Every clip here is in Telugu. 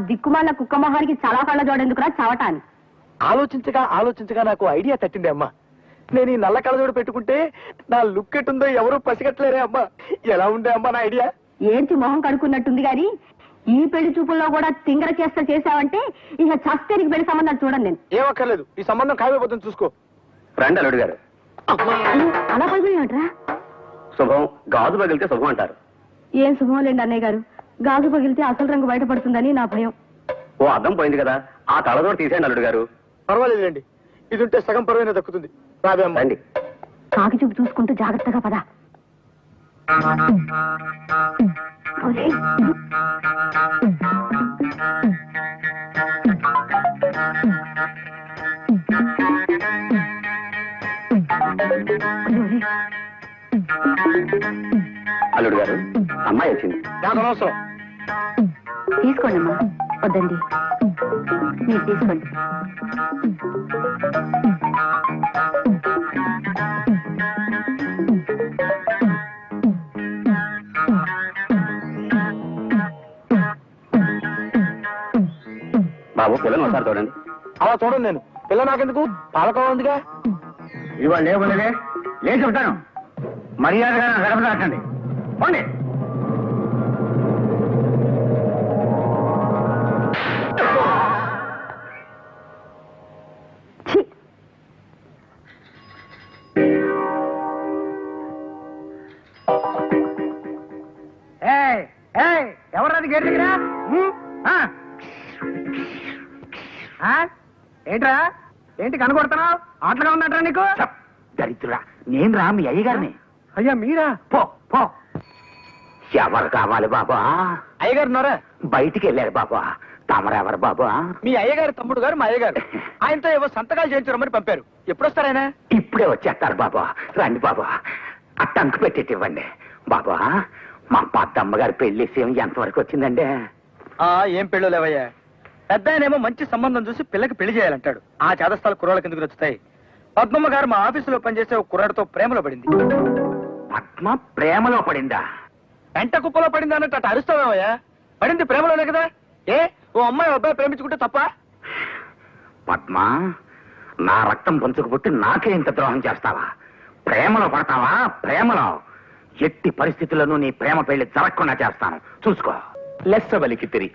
దిక్కుమాల కుక్క మొహానికి చాలా కళ్ళ జోడెందుకురా చవటాన్ని. ఆలోచించగా ఆలోచించగా నాకు ఐడియా తట్టింది అమ్మా. నేను ఈ నల్ల కళ్ళజోడు పెట్టుకుంటే నా లుక్ ఎట్టుందో ఎవరూ పసిగట్టలేరే అమ్మా. ఎలా ఉండే అమ్మా నా ఐడియా? ఏంటి మొహం కడుక్కున్నట్టుంది గాని ఈ పెళ్లి చూపుల్లో కూడా తింగర చేసావంటే ఇక చస్తే నీకు పెళ్లి సంబంధాలు చూడండి. నేను ఏమక్కర్లేదు, ఈ సంబంధం ఖాయమైపోతుంది చూసుకో. రండి అల్లుడు గారు. అలా పగిలినట్రా? శుభం, గాజు పగిలితే శుభం అంటారు. ఏం శుభం లేండి అన్నయ్య గారు, గాజు పగిలితే అసలు రంగు బయటపడుతుందని నా భయం. ఓ అద్దం పోయింది కదా, ఆ కళ్ళజోడు తీసేయండి అల్లుడు గారు. పర్వాలేదులేండి, ఇది ఉంటే సగం పరువైనా దక్కుతుంది. రాబే అమ్మా. రండి. కాకి చూపు చూసుకుంటూ జాగ్రత్తగా పద. అల్లుడు గారు, అమ్మాయి వచ్చింది. నాకు అనవసరం. తీసుకోండి అమ్మా. వద్దండి, మీరు తీసుకోండి. బాబు పిల్లని ఒకసారి చూడండి. అలా చూడండి, నేను పిల్ల నాకెందుకు, పాలకోవ ఉందిగా. ఇవాళ లేవులే లేచి ఉంటాను. మర్యాదగా గడప దాటండి. పోండి. ఎవరది గేట్ దగ్గర? ఏంట్రా, ఏంటి కనుకొడుతున్నావు? ఆటలుగా ఉందంటరా నీకు? దరిద్రుడా, నేను రా మీ అయ్యగారిని. అయ్యా మీరా? పో పో. ఎవరు కావాలి బాబా? అయ్యగారు ఉన్నారా? బయటికి వెళ్ళారు బాబా. తమరెవరు బాబా? మీ అయ్యగారు తమ్ముడు గారు మా అయ్యగారు. ఆయనతో ఏవో సంతకాలు చేయించరమ్మని పంపారు. ఎప్పుడు వస్తారాయన? ఇప్పుడే వచ్చేస్తారు బాబా. రండి బాబా, ఆ టంకు పెట్టేటి ఇవ్వండి బాబా. మా పెద్దమ్మగారి పెళ్లి విషయం ఎంతవరకు వచ్చిందండి? ఏం పెళ్ళు లేవయ్యా. పెద్ద ఆయనేమో మంచి సంబంధం చూసి పిల్లకి పెళ్లి చేయాలంటాడు. ఆ చేదస్థాలు కుర్రాళ్ళకి ఎందుకు నచ్చుతాయి? పద్మమ్మ గారు మా ఆఫీసులో పనిచేసే ఒక కుర్రాడితో ప్రేమలో పడింది. పద్మ ప్రేమలో పడిందా? వెంట కుప్పలో పడింది అన్నట్టు అటు అరుస్తావేమయ్యా. పడింది ప్రేమలోనే కదా. ఓ అమ్మాయి అబ్బాయి ప్రేమించుకుంటే తప్ప? పద్మ, నా రక్తం పంచుకు పుట్టి నాకే ఇంత ద్రోహం చేస్తావా? ప్రేమలో పడతావా? ప్రేమలో ఎట్టి పరిస్థితుల్లోనూ నీ ప్రేమ పెళ్లి జరగకుండా చేస్తాను, చూసుకో. లెస్సవలికి తిరి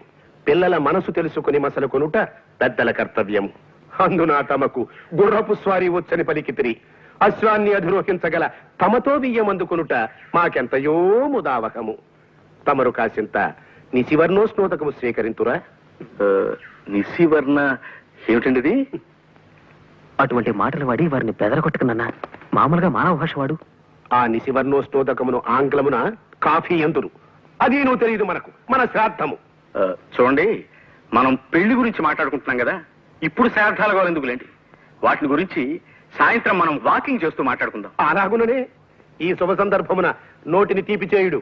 పిల్లల మనసు తెలుసుకుని మసలు కొనుట పెద్దల కర్తవ్యం. అందున తమకు గుర్రపు స్వారీ వచ్చని పలికితిరి. అశ్వాన్ని అధిరోహించగల తమతో బియ్యమందుకొనుట మాకెంతయో ముదావహము. తమరు కాసింత నిశివర్ణోస్నోదకము స్వీకరింతురా. నిశివర్ణ ఏమిటండిది? అటువంటి మాటలు వాడి వారిని బెదరగొట్టుకున్నా. మామూలుగా మానవ భాష వాడు. ఆ నిశివర్ణోస్నోదకమును ఆంగ్లమున కాఫీ ఎందురు. అది నువ్వు తెలియదు మనకు, మన శ్రాద్ధము. చూడండి, మనం పెళ్లి గురించి మాట్లాడుకుంటున్నాం కదా, ఇప్పుడు శ్రాద్ధాలు కావాలి ఎందుకులేండి. వాటిని గురించి సాయంత్రం మనం వాకింగ్ చేస్తూ మాట్లాడుకుందాం. అలాగుననే ఈ శుభ సందర్భమున నోటిని తీపి చేయుడు.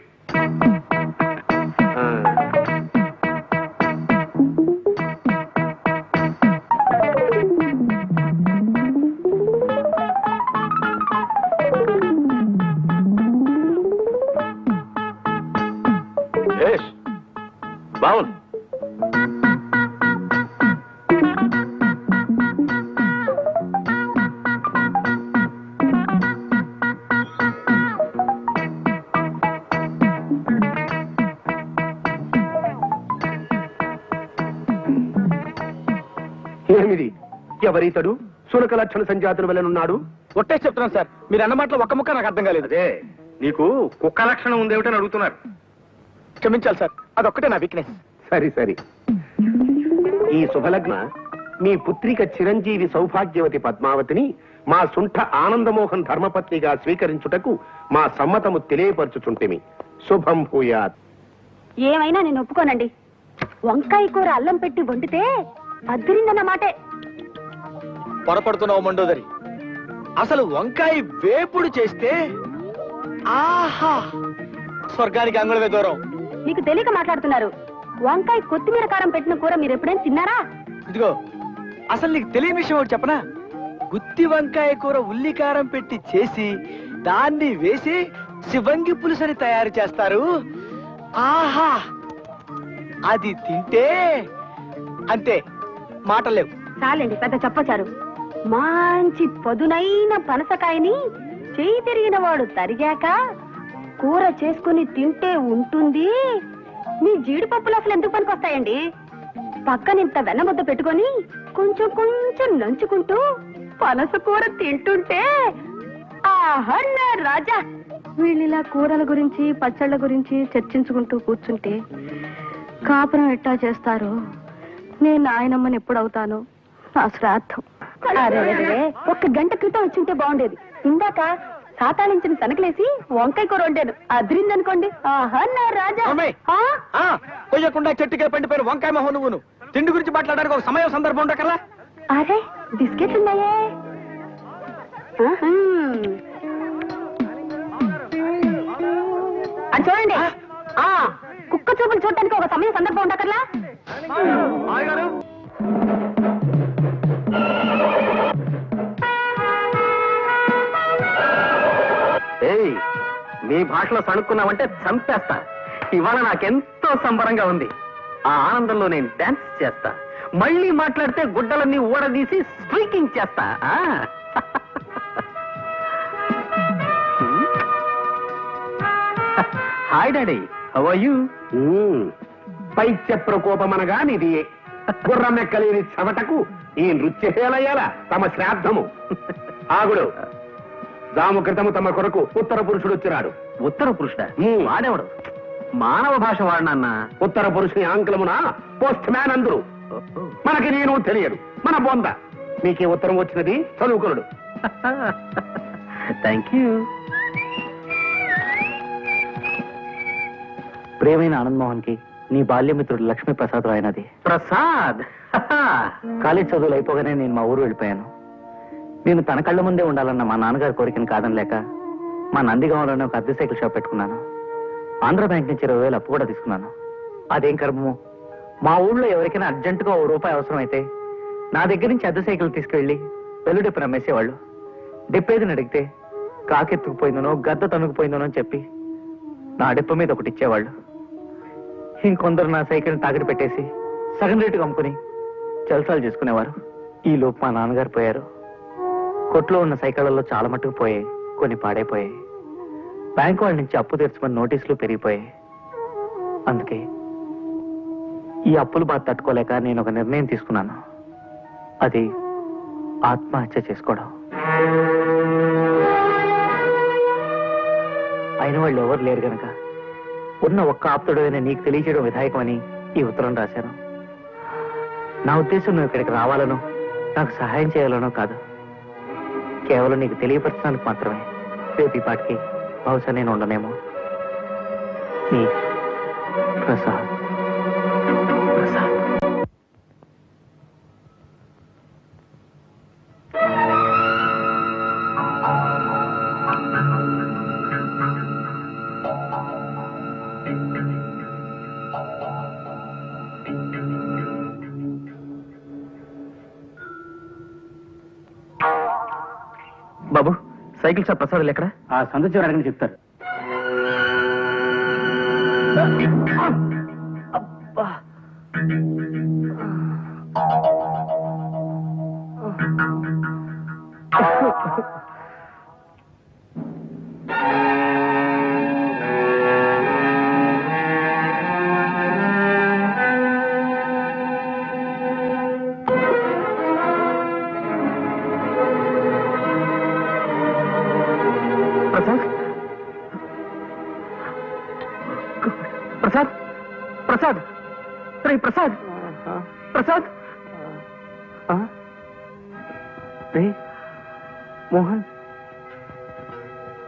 బాగుంది. ఏమిది? ఎవరితడు? సునక లక్షణ సంజాతుల వలనున్నాడు. ఒట్టే చెప్తున్నాను సార్, మీరు అన్న మాటలో ఒక్క ముక్క నాకు అర్థం కాలేదు. అదే నీకు కుక్క లక్షణం ఉందేమిటని అడుగుతున్నారు. క్షమించాలి సార్, అదొక్కటే నా వీక్నెస్. సరి సరి. ఈ శుభలగ్న మీ పుత్రిక చిరంజీవి సౌభాగ్యవతి పద్మావతిని మా సుంఠ ఆనందమోహన్ ధర్మపత్నిగా స్వీకరించుటకు మా సమ్మతము తెలియపరచుచుంటిమి. శుభం భూయాత్. ఏమైనా నేను ఒప్పుకోనండి. వంకాయ కూర అల్లం పెట్టి వండితే అద్దరిందన్న మాటే. పొరపడుతున్నావు మండోదరి. అసలు వంకాయ వేపుడు చేస్తే ఆహా, స్వర్గానికి అంగుళమే దూరం. మీకు తెలియక మాట్లాడుతున్నారు. వంకాయ కొత్తిమీర కారం పెట్టిన కూర మీరు ఎప్పుడైనా తిన్నారా? ఇదిగో, అసలు నీకు తెలియని విషయం ఒకటి చెప్పనా? గుత్తి వంకాయ కూర ఉల్లి కారం పెట్టి చేసి దాన్ని వేసి శివంగి పులుసని తయారు చేస్తారు. ఆహా, అది తింటే అంతే, మాటలేవు. చాలండి పెద్ద చెప్పచారు. మంచి పదునైన పనసకాయని చేయి తిరిగిన వాడు తరిగాక కూర చేసుకుని తింటే ఉంటుంది. మీ జీడిపప్పులు అసలు ఎందుకు పనికొస్తాయండి? పక్కనింత వెన్నముద్ద పెట్టుకొని కొంచెం కొంచెం నంచుకుంటూ పనస కూర తింటుంటే ఆహన్న రాజా. వీళ్ళిలా కూరల గురించి పచ్చళ్ళ గురించి చర్చించుకుంటూ కూర్చుంటే కాపురం ఎట్టా చేస్తారు? నేను నాయనమ్మని ఎప్పుడవుతాను? నా శ్రాద్ధం. ఒక్క గంట క్రితం వచ్చింటే బాగుండేది. ఇందాక సాతాళించిన తనకలేసి వంకాయ కూర వండాను, అదిరిందనుకోండి. ఆహా నా రాజా. అమ్మాయి, ఆ? కొయ్యకుండా చెట్టుకే పండిపోయిన వంకాయ మొహం నువ్వును. తిండి గురించి మాట్లాడడానికి ఒక సమయం సందర్భం ఉండకల్లా. అరే బిస్కెట్లు ఉన్నాయే. అది చూడండి. కుక్క చూపులు చూడటానికి ఒక సమయం సందర్భం ఉండకర్లా. ఏయ్, మీ భాషలో సణుక్కున్నావంటే చంపేస్తా. ఇవాళ నాకెంతో సంబరంగా ఉంది. ఆ ఆనందంలో నేను డాన్స్ చేస్తా. మళ్ళీ మాట్లాడితే గుడ్డలన్నీ ఊడదీసి స్ట్రీకింగ్ చేస్తా. Hi daddy, how are you? పైత్య ప్రకోపమనగా నిది గుర్రమెక్కలేని చెమటకు ఈ నృత్యశేలయ్యాల తమ శ్రాద్ధము. ఆగుడు, దాము క్రితము తమ కొరకు ఉత్తర పురుషుడు వచ్చినాడు. ఉత్తర పురుషుడా? వాడేవాడు? మానవ భాష వాడినన్న. ఉత్తర పురుషుని ఆంగ్లమున పోస్ట్ మ్యాన్ అందరు. మనకి నేను తెలియదు, మన బొంద. మీకే ఉత్తరం వచ్చినది, చదువుకునుడు. Thank you. ప్రియమైన ఆనంద్ మోహన్ కి నీ బాల్యమిత్రుడు లక్ష్మీ ప్రసాద్ రాయనది. ప్రసాద్, కాలేజ్ చదువులు అయిపోగానే నేను మా ఊరు వెళ్ళిపోయాను. నేను తన కళ్ళ ముందే ఉండాలన్న మా నాన్నగారి కోరికను కాదనలేక మా నందిగాంలోనే ఒక అద్దె సైకిల్ షాప్ పెట్టుకున్నాను. ఆంధ్ర బ్యాంక్ నుంచి 20,000 అప్పు కూడా తీసుకున్నాను. అదేం కర్మమో, మా ఊళ్ళో ఎవరికైనా అర్జెంటుగా ₹1 అవసరం అయితే నా దగ్గర నుంచి అద్దె సైకిల్ తీసుకెళ్లి వెల్లుడిప్పు నమ్మేసేవాళ్ళు. డిప్పేదిని అడిగితే కాకెత్తుకుపోయిందనో గద్ద తనుకుపోయిందనో అని చెప్పి నా డిప్ప మీద ఒకటి ఇచ్చేవాళ్ళు. ఇంకొందరు నా సైకిల్ని తాకట్టు పెట్టేసి సగం రేటుగా అమ్ముకుని జల్సాలు చేసుకునేవారు. ఈ లోపు మా నాన్నగారు పోయారు. కొట్లో ఉన్న సైకిళ్లలో చాలా మట్టుకు పోయాయి, కొన్ని పాడైపోయాయి. బ్యాంకు వాళ్ళ నుంచి అప్పు తీర్చమని నోటీసులు పెరిగిపోయాయి. అందుకే ఈ అప్పులు బాధ తట్టుకోలేక నేను ఒక నిర్ణయం తీసుకున్నాను. అది ఆత్మహత్య చేసుకోవడం. అయిన వాళ్ళు ఎవరు లేరు గనక ఉన్న ఒక్క ఆప్తుడు అయినా నీకు తెలియచేయడం విధాయకమని ఈ ఉత్తరం రాశాను. నా ఉద్దేశం నువ్వు ఇక్కడికి రావాలనో నాకు సహాయం చేయాలనో కాదు, కేవలం నీకు తెలియపరచడానికి మాత్రమే. రేపు ఈ పాటికి బహుశా నేను ఉండనేమో. నీ ప్రసాద్. ప్రసాద్. బాబు, సైకిల్ షాప్ ప్రసాదులు ఎక్కడ? ఆ సందు చివరి అడగని చెప్తారు. అబ్బా, ప్రసాద్, ప్రసాద్, రే ప్రసాద్, ప్రసాద్. రే మోహన్,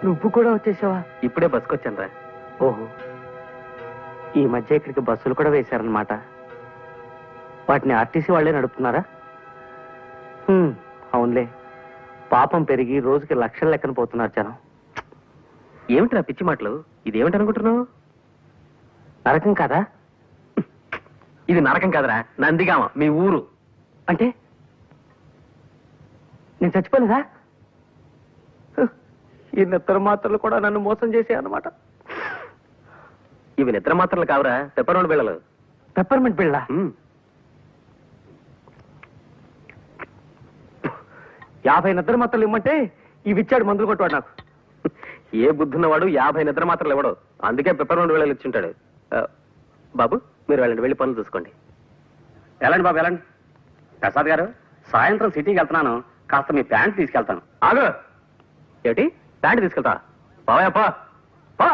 నువ్వు కూడా వచ్చేసావా? ఇప్పుడే బస్సుకొచ్చాను రా. ఓహో, ఈ మధ్య ఇక్కడికి బస్సులు కూడా వేశారనమాట. వాటిని ఆర్టీసీ వాళ్లే నడుపుతున్నారా? అవునులే, పాపం పెరిగి రోజుకి లక్షల లెక్కన పోతున్నారు జనం. ఏమిటి నా పిచ్చి మాటలు? ఇదేమిటి అనుకుంటున్నావు? నరకం కాదా? ఇది నరకం కాదురా, నందిగామ, మీ ఊరు. అంటే నేను చచ్చిపోలేదా? ఈ నిద్ర మాత్రలు కూడా నన్ను మోసం చేసే అన్నమాట. ఇవి నిద్ర మాత్రలు కావురా, పెప్పర్మెంట్ బిళ్ళలు. పెప్పర్మెంట్ బిళ్ళ? 50 నిద్ర మాత్రలు ఇమ్మంటే ఇవి ఇచ్చాడు మందులు కొట్టువాడు నాకు. ఏ బుద్ధున్నవాడు 50 నిద్ర మాత్రలు ఇవ్వడు. అందుకే పెప్పర్మెంట్ వేళలు ఇచ్చుంటాడు. బాబు మీరు వెళ్ళండి, వెళ్ళి పనులు చూసుకోండి. వెళ్ళండి బాబు వెళ్ళండి. ప్రసాద్ గారు, సాయంత్రం సిటీకి వెళ్తున్నాను, కాస్త మీ ప్యాంట్ తీసుకెళ్తాను. ఆగు. ఏమిటి ప్యాంట్ తీసుకెళ్తా? బావయ్యప్పా పా.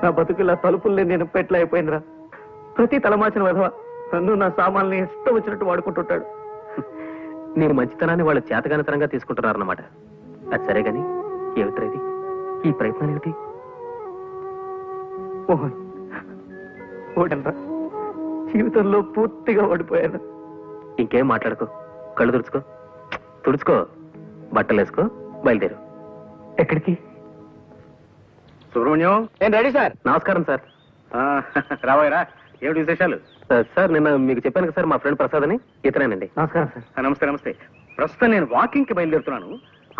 నా బతుకులా తలుపుల్ని నేను పెట్ల అయిపోయిందిరా. ప్రతి తలమాచిన విధవ నన్ను నా సామాన్ని ఇష్టం వచ్చినట్టు వాడుకుంటుంటాడు. నేను మంచితనాన్ని వాళ్ళు చేతగానితనంగా తీసుకుంటున్నారన్నమాట. అది సరే గాని ఏమిట్రా ఇది? ఈ ప్రయత్నం ఏమిటి? మోహన్, ఓడనరా, జీవితంలో పూర్తిగా ఓడిపోయాను. ఇంకేం మాట్లాడుకో, కళ్ళు తుడుచుకో, బట్టలు వేసుకో, బయలుదేరు. ఎక్కడికి? సుబ్రహ్మణ్యం, నేను రెడీ సార్. నమస్కారం సార్. రాబోయరా, ఏమిటి విశేషాలు? సార్ నిన్న మీకు చెప్పాను కదా సార్, మా ఫ్రెండ్ ప్రసాద్ అని, ఇతనేనండి. నమస్కారం సార్. నమస్తే నమస్తే. ప్రస్తుతం నేను వాకింగ్ కి బయలుదేరుతున్నాను,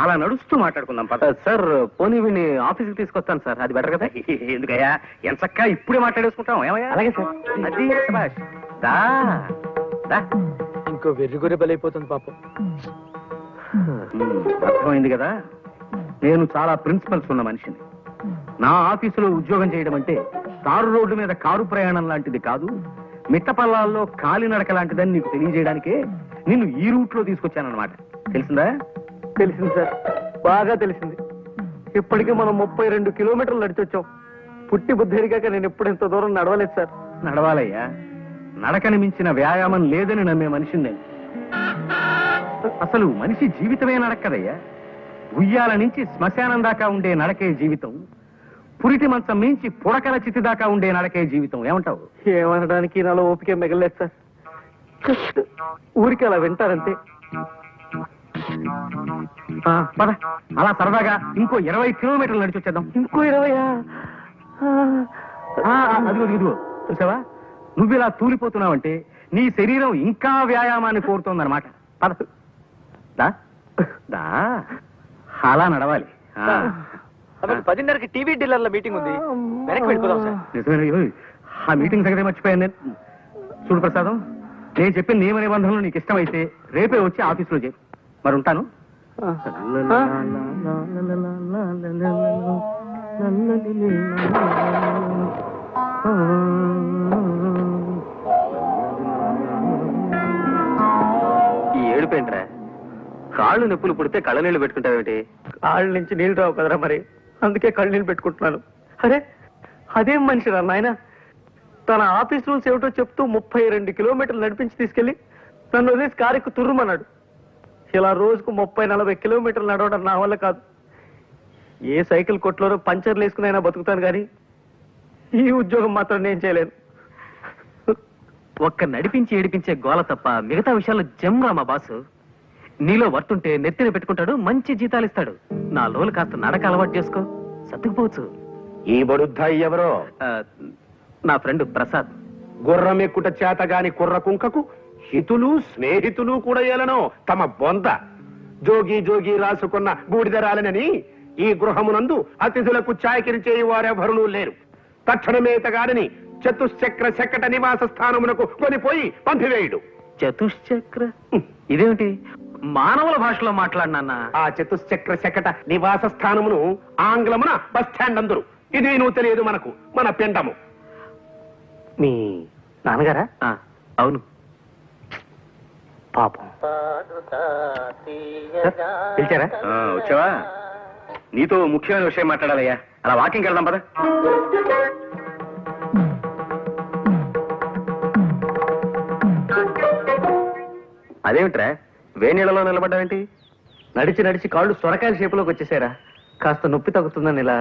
అలా నడుస్తూ మాట్లాడుకుందాం పద. సార్ పోనీ వీడిని ఆఫీస్కి తీసుకొస్తాను సార్, అది బెటర్ కదా? ఎందుకయ్యా, ఎంచక్కా ఇప్పుడే మాట్లాడేసుకుంటాం. ఏమయ్యా? అలాగే సార్. అది శభాష్. దా, దా. ఇంకో వెర్రిగొర్రె బలైపోతుంది పాపం. అర్థమైంది కదా, నేను చాలా ప్రిన్సిపల్స్ ఉన్న మనిషిని. నా ఆఫీసులో ఉద్యోగం చేయడం అంటే తారు రోడ్డు మీద కారు ప్రయాణం లాంటిది కాదు, మిట్టపల్లాల్లో కాలినడక లాంటిదని నీకు తెలియజేయడానికే నిన్ను ఈ రూట్ లో తీసుకొచ్చానన్నమాట. తెలిసిందా? తెలిసింది సార్, బాగా తెలిసింది. ఇప్పటికీ మనం 32 కిలోమీటర్లు నడిచొచ్చాం. పుట్టి బుద్ధి ఎరిగాక నేను ఎప్పుడు ఇంత దూరం నడవలేదు సార్. నడవాలయ్యా, నడకని మించిన వ్యాయామం లేదని నమ్మే మనిషిని నేను. అసలు మనిషి జీవితమే నడక్కదయ్యా. ఉయ్యాల నుంచి శ్మశానం దాకా ఉండే నడకే జీవితం, పురిటి మంచం మించి పుడకల చితి దాకా ఉండే నడకే జీవితం. ఏమంటావు? ఏమనడానికి నాలో ఓపిక మిగలేదు సార్. జస్ట్ ఊరికి అలా వింటారంతే. పద, అలా సరదాగా ఇంకో 20 కిలోమీటర్లు నడిచి వచ్చేద్దాం. ఇంకో 20? అదిగో ఇదిగో, చూసావా, నువ్వు ఇలా తూలిపోతున్నావంటే నీ శరీరం ఇంకా వ్యాయామాన్ని కోరుతోందన్నమాట. పద, దా దా, అలా నడవాలి. 10:30కి టీవీ డీలర్ల మీటింగ్ ఉంది, వెనక్కి వెళ్ళిపోదాం సార్. నిజమే, ఆ మీటింగ్ సంగతి మర్చిపోయాను నేను. చూడు ప్రసాదం, నేను చెప్పిన నియమ నిబంధనలు నీకు ఇష్టమైతే రేపే వచ్చి ఆఫీసులో చేయి. మరి ఉంటాను. ఈ ఏడుపేంట్రా? కాళ్ళు నొప్పులు పుడితే కళ్ళ నీళ్ళు పెట్టుకుంటావేమిటి? కాళ్ళ నుంచి నీళ్ళు రావు కదరా, మరి అందుకే కళ్ళు నీళ్ళు పెట్టుకుంటున్నాను. అరే అదేం మనిషిరా నాయన, తన ఆఫీస్ రూల్స్ ఏమిటో చెప్తూ 32 కిలోమీటర్లు నడిపించి తీసుకెళ్లి నన్ను వదిలేసి కారెక్కు తుర్రుమన్నాడు. ఇలా రోజుకు 30-40 కిలోమీటర్లు నడవడం నా వల్ల కాదు. ఏ సైకిల్ కొట్లోనో పంచర్లు వేసుకునైనా బతుకుతాను కానీ ఈ ఉద్యోగం మాత్రం నేను చేయలేను. ఒక్క నడిపించి ఏడిపించే గోల తప్ప మిగతా విషయాల్లో జమ్రా మా బాసు. నీలో వర్తుంటే నెత్తిన పెట్టుకుంటాడు, మంచి జీతాలు ఇస్తాడు. నా లోలు కాస్త నడక అలవాటు చేసుకో, సర్దుకుపోవచ్చు. ఈ బడుద్దాయి ఎవరో? నా ఫ్రెండ్ ప్రసాద్. గుర్రం ఎక్కుట చేతగాని కుర్ర కుంకకు హితులు స్నేహితులు కూడా ఏలనో తమ బొంద. జోగి జోగి రాసుకున్న బూడిదరాలనని ఈ గృహమునందు అతిథులకు ఛాయకిరి చేయి వారెవరునూ లేరు. తక్షణమేతగాడని చతుశ్చక్ర శకట నివాస స్థానమునకు కొనిపోయి పంపివేయుడు. చతుశ్చక్ర ఇదేమిటి? మానవుల భాషలో మాట్లాడినా? ఆ చతుశ్చక్ర శకట నివాస స్థానమును ఆంగ్లమున బస్ స్టాండ్ అందరు. ఇది నువ్వు తెలియదు మనకు, మన పిండము. మీ నాన్నగారా? అవును. పాపం. పిలిచారా? వచ్చావా? నీతో ముఖ్యమైన విషయం మాట్లాడాలయ్యా. అలా వాకింగ్ వెళ్దాం పద. అదేమిట్రా వేణీళ్ళలో నిలబడ్డావేంటి? నడిచి నడిచి కాళ్ళు సొరకాయల షేపులోకి వచ్చేసారా, కాస్త నొప్పి తగ్గుతుందని ఇలా.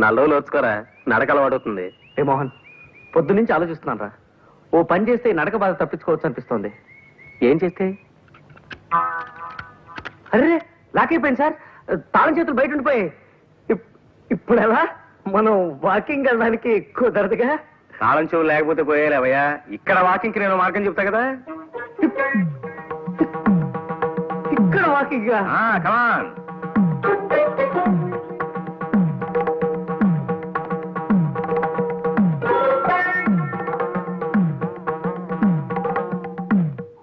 నల్లోలు వచ్చుకోరా, నడక అలవాడుతుంది. ఏ మోహన్, పొద్దు నుంచి ఆలోచిస్తున్నాను రా. ఓ పని చేస్తే ఈ నడక బాధ తప్పించుకోవచ్చు అనిపిస్తోంది. ఏం చేస్తే? అరే లాక్ అయిపోయింది సార్, తాళం చేతులు బయట ఉండిపోయాయి. ఇప్పుడు ఎలా? మనం వాకింగ్ వెళ్ళడానికి కుదరదుగా. తాళం చెవులు లేకపోతే పోయేలేవయ్యా. ఇక్కడ వాకింగ్ కి నేను మార్గం చెప్తా కదా. ఇక్కడ వాకింగ్? కమాన్.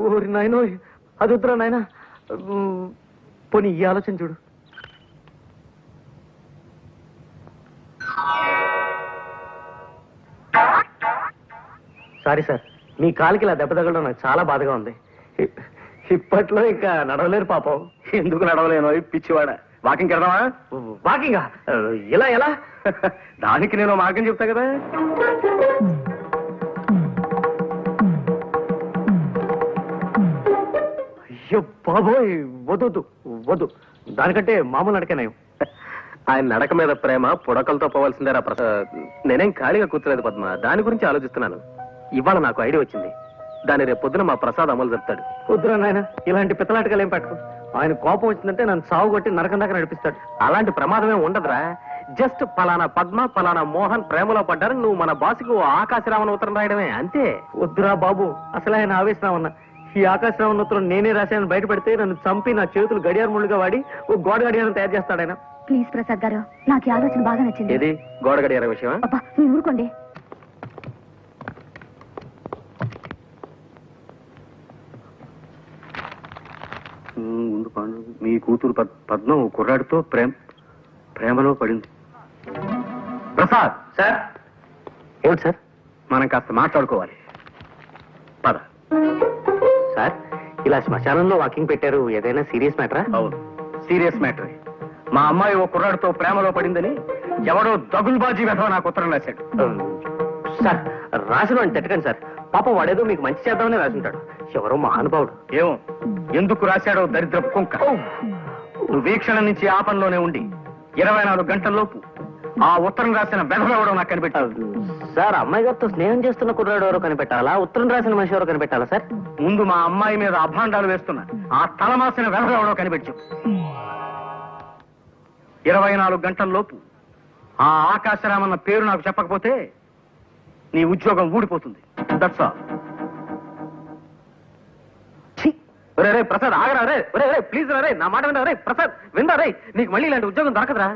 ఊరి నాయనో అది వద్దురా నాయన. పోనీ ఈ ఆలోచన చూడు. సారీ సార్, మీ కాలికి ఇలా దెబ్బ తగలడం నాకు చాలా బాధగా ఉంది. ఇప్పట్లో ఇంకా నడవలేరు పాపం. ఎందుకు నడవలేను పిచ్చివాడ? వాకింగ్ వెళ్దామా? వాకింగా? ఇలా ఎలా? దానికి నేను మార్గం చెప్తా కదా. అయ్యో బాబోయ్, వద్దు వద్దు. దానికంటే మామూలు నడకనే. ఆయన నడక మీద ప్రేమ పుడకలతో పోవాల్సిందేరా ప్రసాద్. నేనేం ఖాళీగా కూర్చోలేదు పద్మ, దాని గురించి ఆలోచిస్తున్నాను. ఇవాళ నాకు ఐడియా వచ్చింది. దాన్ని రేపు పొద్దున మా ప్రసాద్ అమలు చెప్తాడు. వద్దురా నాయన, ఇలాంటి పిత్తలాటకాలు ఏం పట్టుకో. ఆయన కోపం వచ్చిందంటే నన్ను సాగు కొట్టి నరకం దాకా నడిపిస్తాడు. అలాంటి ప్రమాదమే ఉండదురా. జస్ట్ పలానా పద్మ పలానా మోహన్ ప్రేమలో పడ్డారు, నువ్వు మన బాసుకు ఆకాశరామన్ ఉత్తరం రాయడమే, అంతే. వద్దురా బాబు, అసలు ఆయన ఆవేశరామన్న. ఈ ఆకాశరామన్ ఉత్తరం నేనే రాశానని బయట పెడితే నన్ను చంపి నా చేతులు గడియార ముళ్ళుగా వాడి ఓ గోడ గడియారం తయారు చేస్తాడు ఆయన. ప్లీజ్ ప్రసాద్ గారు, నాకు ఈ ఆలోచన బాగా నచ్చింది. ఏది గోడ గడియార విషయమా? అబ్బా మీరు ఊరుకోండి. ముందు పాండు, మీ కూతురు పద్మ ఓ కుర్రాడితో ప్రేమలో పడింది. ప్రసాద్ సార్. ఏమిటి సార్? మనం కాస్త మాట్లాడుకోవాలి, పద. సార్, ఇలా శ్మశానంలో వాకింగ్ పెట్టారు, ఏదైనా సీరియస్ మ్యాటరా? అవును, సీరియస్ మ్యాటర్. మా అమ్మాయి ఓ కుర్రాడితో ప్రేమలో పడిందని ఎవడో దగుల్బాజీ వెధవ నాకు ఉత్తరం రాశాడు. సార్, రాసిన వాడిని తిట్టకండి సార్. పాపం వాడేదో మీకు మంచి చేద్దామని రాసుంటాడు. ఎవరో మహానుభావుడు. ఏమో ఎందుకు రాశాడో దరిద్రపు కుంక. నువ్వు వీక్షణ నుంచి ఆ పనిలోనే ఉండి 24 గంటల్లోపు ఆ ఉత్తరం రాసిన వెధవెవడో నాకు కనిపెట్టాడు. సార్, అమ్మాయి గారితో స్నేహం చేస్తున్న కుర్రాడు ఎవరో కనిపెట్టాలా, ఉత్తరం రాసిన మనిషి ఎవరో కనిపెట్టాలా సార్? ముందు మా అమ్మాయి మీద అభాండాలు వేస్తున్నా ఆ తలమాసిన వెధవెవడో కనిపెట్టు. 24 గంటల్లోపు ఆ ఆకాశరామన్న పేరు నాకు చెప్పకపోతే నీ ఉద్యోగం ఊడిపోతుంది. That's all. రే ప్రసాద్, ఆగరా రే. రే ప్లీజ్ రా రే, నా మాట వినరా రే. ప్రసాద్ వినరా రే, నీకు మళ్ళీ ఇలాంటి ఉద్యోగం దొరకదురా.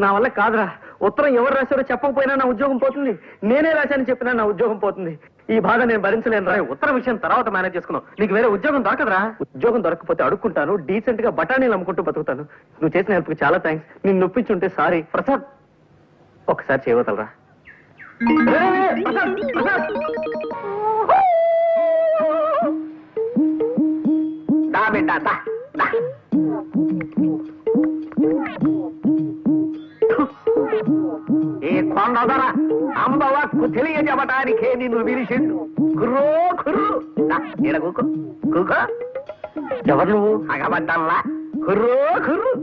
నా వల్ల కాదురా. ఉత్తరం ఎవరు రాశారో చెప్పకపోయినా నా ఉద్యోగం పోతుంది. నేనే రాశానని చెప్పినా నా ఉద్యోగం పోతుంది. ఈ బాధ నేను భరించలేను రా. ఉత్తర విషయం తర్వాత మేనేజ్ చేసుకున్నావు, నీకు వేరే ఉద్యోగం దొరకదురా. ఉద్యోగం దొరకకపోతే అడుక్కుంటాను, డీసెంట్ గా బఠానీలు అమ్ముకుంటూ బతుకుతాను. నువ్వు చేసిన హెల్ప్ చాలా థ్యాంక్స్. నిన్ను నొప్పించుంటే సారీ. ప్రసాద్ ఒకసారి చేయవతలరా. ఈ కొండదొర అంబవక్కు తెలియజెప్పటానికే నిన్ను విరిసిండు. కుర్రో కుర్రు ఈడ కూకో కూకో. ఎవరు నువ్వు? అగబడ్డల్లా కుర్రో కుర్రు.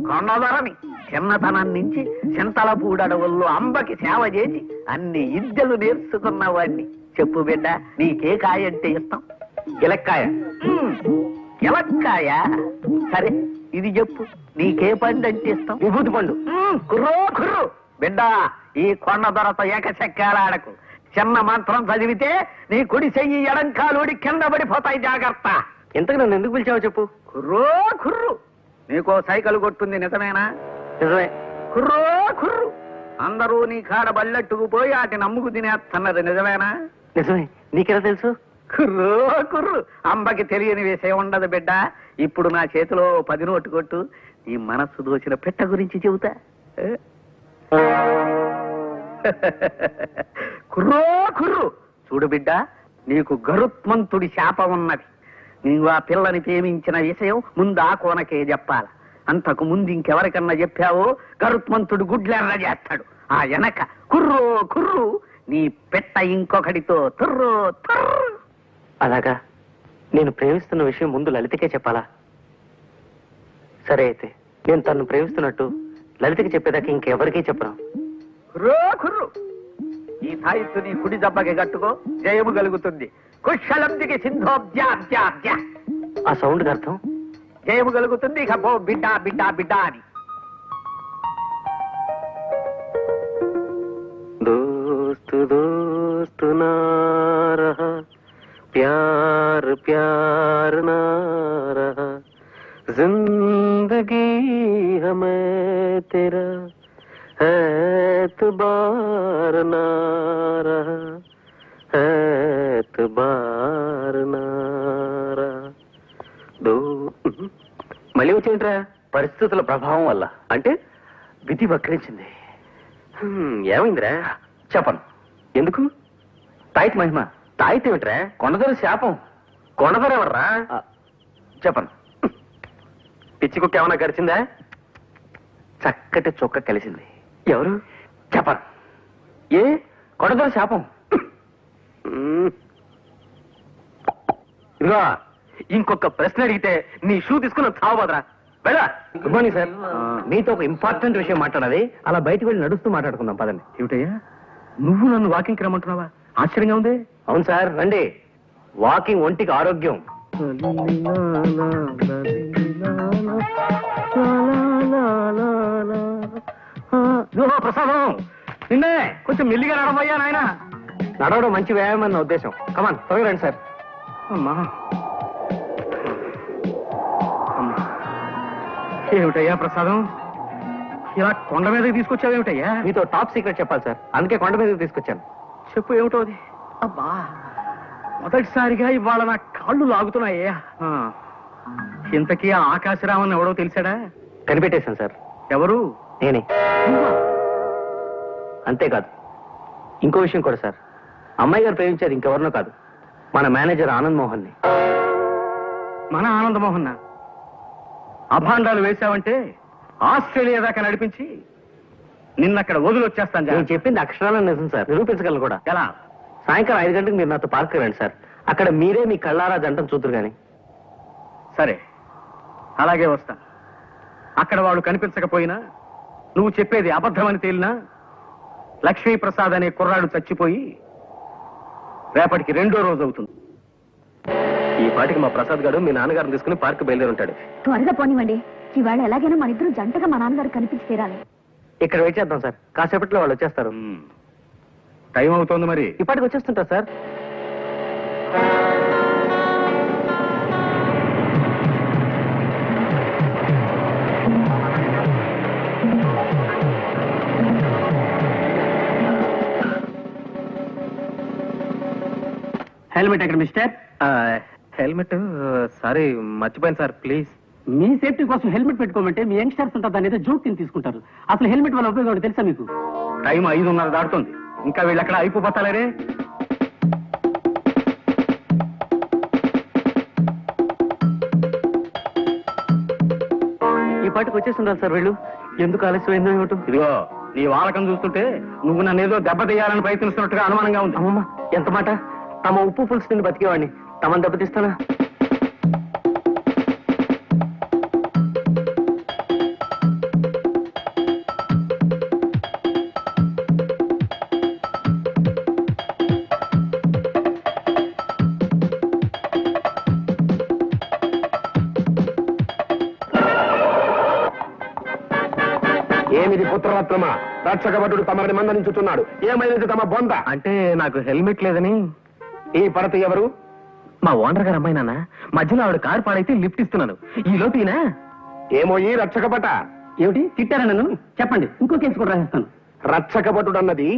కొండదొరని చిన్నతనం నుంచి చింతలపూడడవుల్లో అంబకి సేవ చేసి అన్ని విద్యలు నేర్చుకున్న వాడిని. చెప్పు బిడ్డ, నీకే కాయ అంటే ఇష్టం? గిలక్కాయ. గిలక్కాయ? సరే ఇది చెప్పు, నీకే పండు అంటే ఇష్టం? విభూతి పండు. కుర్రో కుర్రు. బిడ్డ, ఈ కొండ దొరత ఏకచక్రాడకు. చిన్న మంత్రం చదివితే నీ కుడి చెయ్యి ఎడంకాలుడి కింద పడిపోతాయి, జాగ్రత్త. ఇంతకు నన్ను ఎందుకు పిలిచావో చెప్పు. కుర్రో కుర్రు. నీకో సైకిల్ కొట్టుంది, నిజమేనా? నిజమే. కుర్రో కుర్రు. అందరూ నీ కాడ బల్లెట్టుకు పోయి వాటిని నమ్ముకు తినేస్తున్నది, నిజమేనా? నిజమే. నీకెలా తెలుసు? కుర్రో కుర్రు. అంబకి తెలియని విషయం ఉండదు బిడ్డ. ఇప్పుడు నా చేతిలో 10 నోటు కొట్టు, నీ మనస్సు దోచిన పెట్ట గురించి చెబుతా. కుర్రో కుర్రు. చూడు బిడ్డ, నీకు గరుత్మంతుడి శాపం ఉన్నది. నీవు ఆ పిల్లని ప్రేమించిన విషయం ముందు ఆ కోనకే చెప్పాల. అంతకు ముందు ఇంకెవరికన్నా చెప్పావో గరుత్మంతుడు గుడ్లెర్ర చేస్తాడు. ఆ వెనక కుర్రో కుర్రు నీ పెట్ట ఇంకొకటితో తుర్రో తుర్రు. అలాగా? నేను ప్రేమిస్తున్న విషయం ముందు లలితకే చెప్పాలా? సరే అయితే నేను తను ప్రేమిస్తున్నట్టు లలితకి చెప్పేదాకా ఇంకెవరికీ చెప్పను. కుర్రో కుర్రు. ఈ తాయిత్తు నీ కుడి దెబ్బకి కట్టుకో, జయము కలుగుతుంది. కుశలందికి సింధోబ్జాబ్జాబ్జ. ఆ సౌండ్ అర్థం? జయము కలుగుతుంది. ఇక పో బిడ్డ బిడ్డ బిడ్డ అని. దోస్తు దోస్తు నా రహా, ప్యార్ ప్యార్ నా రహా, जिंदगी हमें तेरा एतबार ना रहा, एतबार ना रहा. మళ్ళీ వచ్చేంట్రా? పరిస్థితుల ప్రభావం వల్ల. అంటే విధి వక్రించింది. ఏమైందిరా? చెప్పను. ఎందుకు? తాయిత్ మహిమ. తాయిత్ ఏమిట్రా? కొండదొర శాపం. కొండదొర ఎవర్రా? చెప్పను. పిచ్చి కుక్క ఏమన్నా గడిచిందా? చక్కటి చొక్క కలిసింది. ఎవరు? చెప్పను. ఏ? కొండదొర శాపం. ఇదిగో, ఇంకొక ప్రశ్న అడిగితే నీ షూ తీసుకుని చావబోదరా. వెళ్ళా. Good morning sir. మీతో ఒక ఇంపార్టెంట్ విషయం మాట్లాడాలి. అలా బయటకు వెళ్ళి నడుస్తూ మాట్లాడుకుందాం పదండి. ఏమిటయ్యా, నువ్వు నన్ను వాకింగ్కి రమ్మంటున్నావా? ఆశ్చర్యంగా ఉంది. అవును సార్, రండి. వాకింగ్ ఒంటికి ఆరోగ్యం. ప్రసాదం, నిన్నే కొంచెం మెల్లిగా నడవయ్యా నాయన. నడవడం మంచి వ్యాయామం అన్న ఉద్దేశం. కమాన్, త్వరగా రండి సార్. అమ్మా, ఏమిటయ్యా ప్రసాదం, ఇలా కొండ మీదకి తీసుకొచ్చావేమిటయ్యా? మీతో టాప్ సీక్రెట్ చెప్పాలి సార్, అందుకే కొండ మీదకి తీసుకొచ్చాను. చెప్పు, ఏమిటో అది? అబ్బా, మొదటిసారిగా ఇవాళ నా కాళ్ళు లాగుతున్నాయ్యా. ఇంతకీ ఆ ఆకాశరామన్ ఎవడో తెలిసాడా? కనిపెట్టేశాను సార్. ఎవరు? నేనే. అంతేకాదు, ఇంకో విషయం కూడా సార్. అమ్మాయి గారు ప్రేమించేది ఇంకెవరినో కాదు, మన మేనేజర్ ఆనంద్ మోహన్ ని. మన ఆనంద్ మోహన్? అభాండాలు వేశావంటే ఆస్ట్రేలియా దాకా నడిపించి నిన్నక్కడ వదిలొచ్చేస్తాను. నేను చెప్పింది అక్షరాలను నిజం సార్, నిరూపించగలను కూడా. ఎలా? సాయంకాలం 5 గంటలకు మీరు నాతో పార్క్ రండి సార్. అక్కడ మీరే మీ కళ్ళారా జంటను చూద్దరు గాని. సరే, అలాగే వస్తా. అక్కడ వాడు కనిపించకపోయినా, నువ్వు చెప్పేది అబద్ధమని తేలినా, లక్ష్మీప్రసాద్ అనే కుర్రాడు చచ్చిపోయి రేపటికి 2వ రోజు అవుతుంది. ఈ పాటికి మా ప్రసాద్ గారు మీ నాన్నగారిని తీసుకుని పార్క్ బయలుదేరి ఉంటాడు. త్వరగా పోనివ్వండి. ఇవాళ ఎలాగైనా మన ఇద్దరు జంటగా మా నాన్నగారు కనిపించి తీరాలి. ఇక్కడ వెయిట్ చేద్దాం సార్, కాసేపట్లో వాళ్ళు వచ్చేస్తారు. టైం అవుతోంది మరి. ఇప్పటికి వచ్చేస్తుంటారు సార్. హెల్మెట్ ఎక్కడ మిస్టర్? హెల్మెట్ సారీ, మర్చిపోయాను సార్, ప్లీజ్. మీ సేఫ్టీ కోసం హెల్మెట్ పెట్టుకోమంటే మీ యంగ్స్టర్స్ ఉంటారు, దాని ఏదో జోక్ కింద తీసుకుంటారు. అసలు హెల్మెట్ వల్ల ఉపయోగం తెలుసా మీకు? టైం 5:30 దాటుతుంది, ఇంకా వీళ్ళు అక్కడ అయిపోతారే. ఈ పాటికి వచ్చేస్తుంటారు సార్ వీళ్ళు. ఎందుకు ఆలస్యమైందో ఏమిటో. ఇదిగో, నీ వాలకం చూస్తుంటే నువ్వు నన్ను ఏదో దెబ్బతీయాలని ప్రయత్నిస్తున్నట్టుగా అనుమానంగా ఉంది. అమ్మమ్మ, ఎంత మాట! తమ ఉప్పు పులుసు తిని బతికేవాడిని తమను దెబ్బతీస్తానా? ఏమిది పుత్రరత్నమా? రక్షక భటుడు తమని మందలించుతున్నాడు. ఏమైనది తమ బొంద? అంటే నాకు హెల్మెట్ లేదని. ఈ పడత ఎవరు? మా ఓనర్ గారు అమ్మాయి నాన్న. మధ్యలో ఆవిడ కారు పాడైతే లిఫ్ట్ ఇస్తున్నాను. ఈ లోపీనా? ఏమో ఈ రక్షక భట. ఏమిటి తిట్టారా నన్ను? చెప్పండి, ఇంకో కేసు కూడా రాసిస్తాను. రక్షక భటుడు అన్నది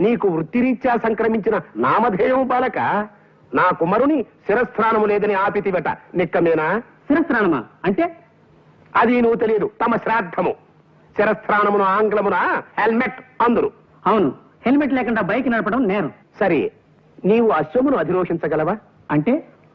నీకు వృత్తిరీత్యా సంక్రమించిన నామధేయం బాలక. నా కుమారుని శిరస్త్రాణము లేదని ఆపితివట, నిక్కమేనా? శిరస్త్రాణమా అంటే? అది నువ్వు తెలియదు. తమ శ్రాద్ధము. శిరస్త్రాణమును ఆంగ్లమున హెల్మెట్ అందురు. అవును, హెల్మెట్ లేకుండా బైక్ నడపడం నేరం. సరే, నీవు అశ్వమును అధిరోహించగలవా? అంటే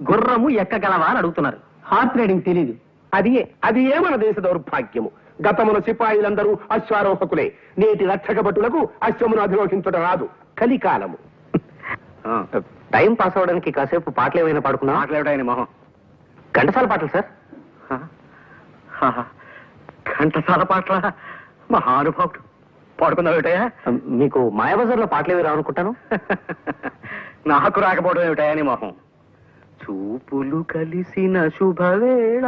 గుర్రము ఎక్కగలవా అని అడుగుతున్నారు. హార్స్ రైడింగ్ తెలీదు. అది ఏ మన దేశ దౌర్భాగ్యము. గతమున సిపాయిలందరూ అశ్వారోహకులే. నేటి రక్షక భటులకు అశ్వమును అధిరోహించడం రాదు. కలికాలము. టైం పాస్ అవడానికి కాసేపు పాటలు ఏమైనా పాడుకున్నా? మాట్లాడాయని మొహం. ఘంటసాల పాటలు సార్. ఘంటసాల పాటల మహానుభావుడు పాడుకుందావుటయా? మీకు మాయాబజార్లో పాటలు ఏవి రావనుకుంటాను. నాకు రాకపోవడం ఏమిటాయని మొహం. చూపులు కలిసిన శుభవేళ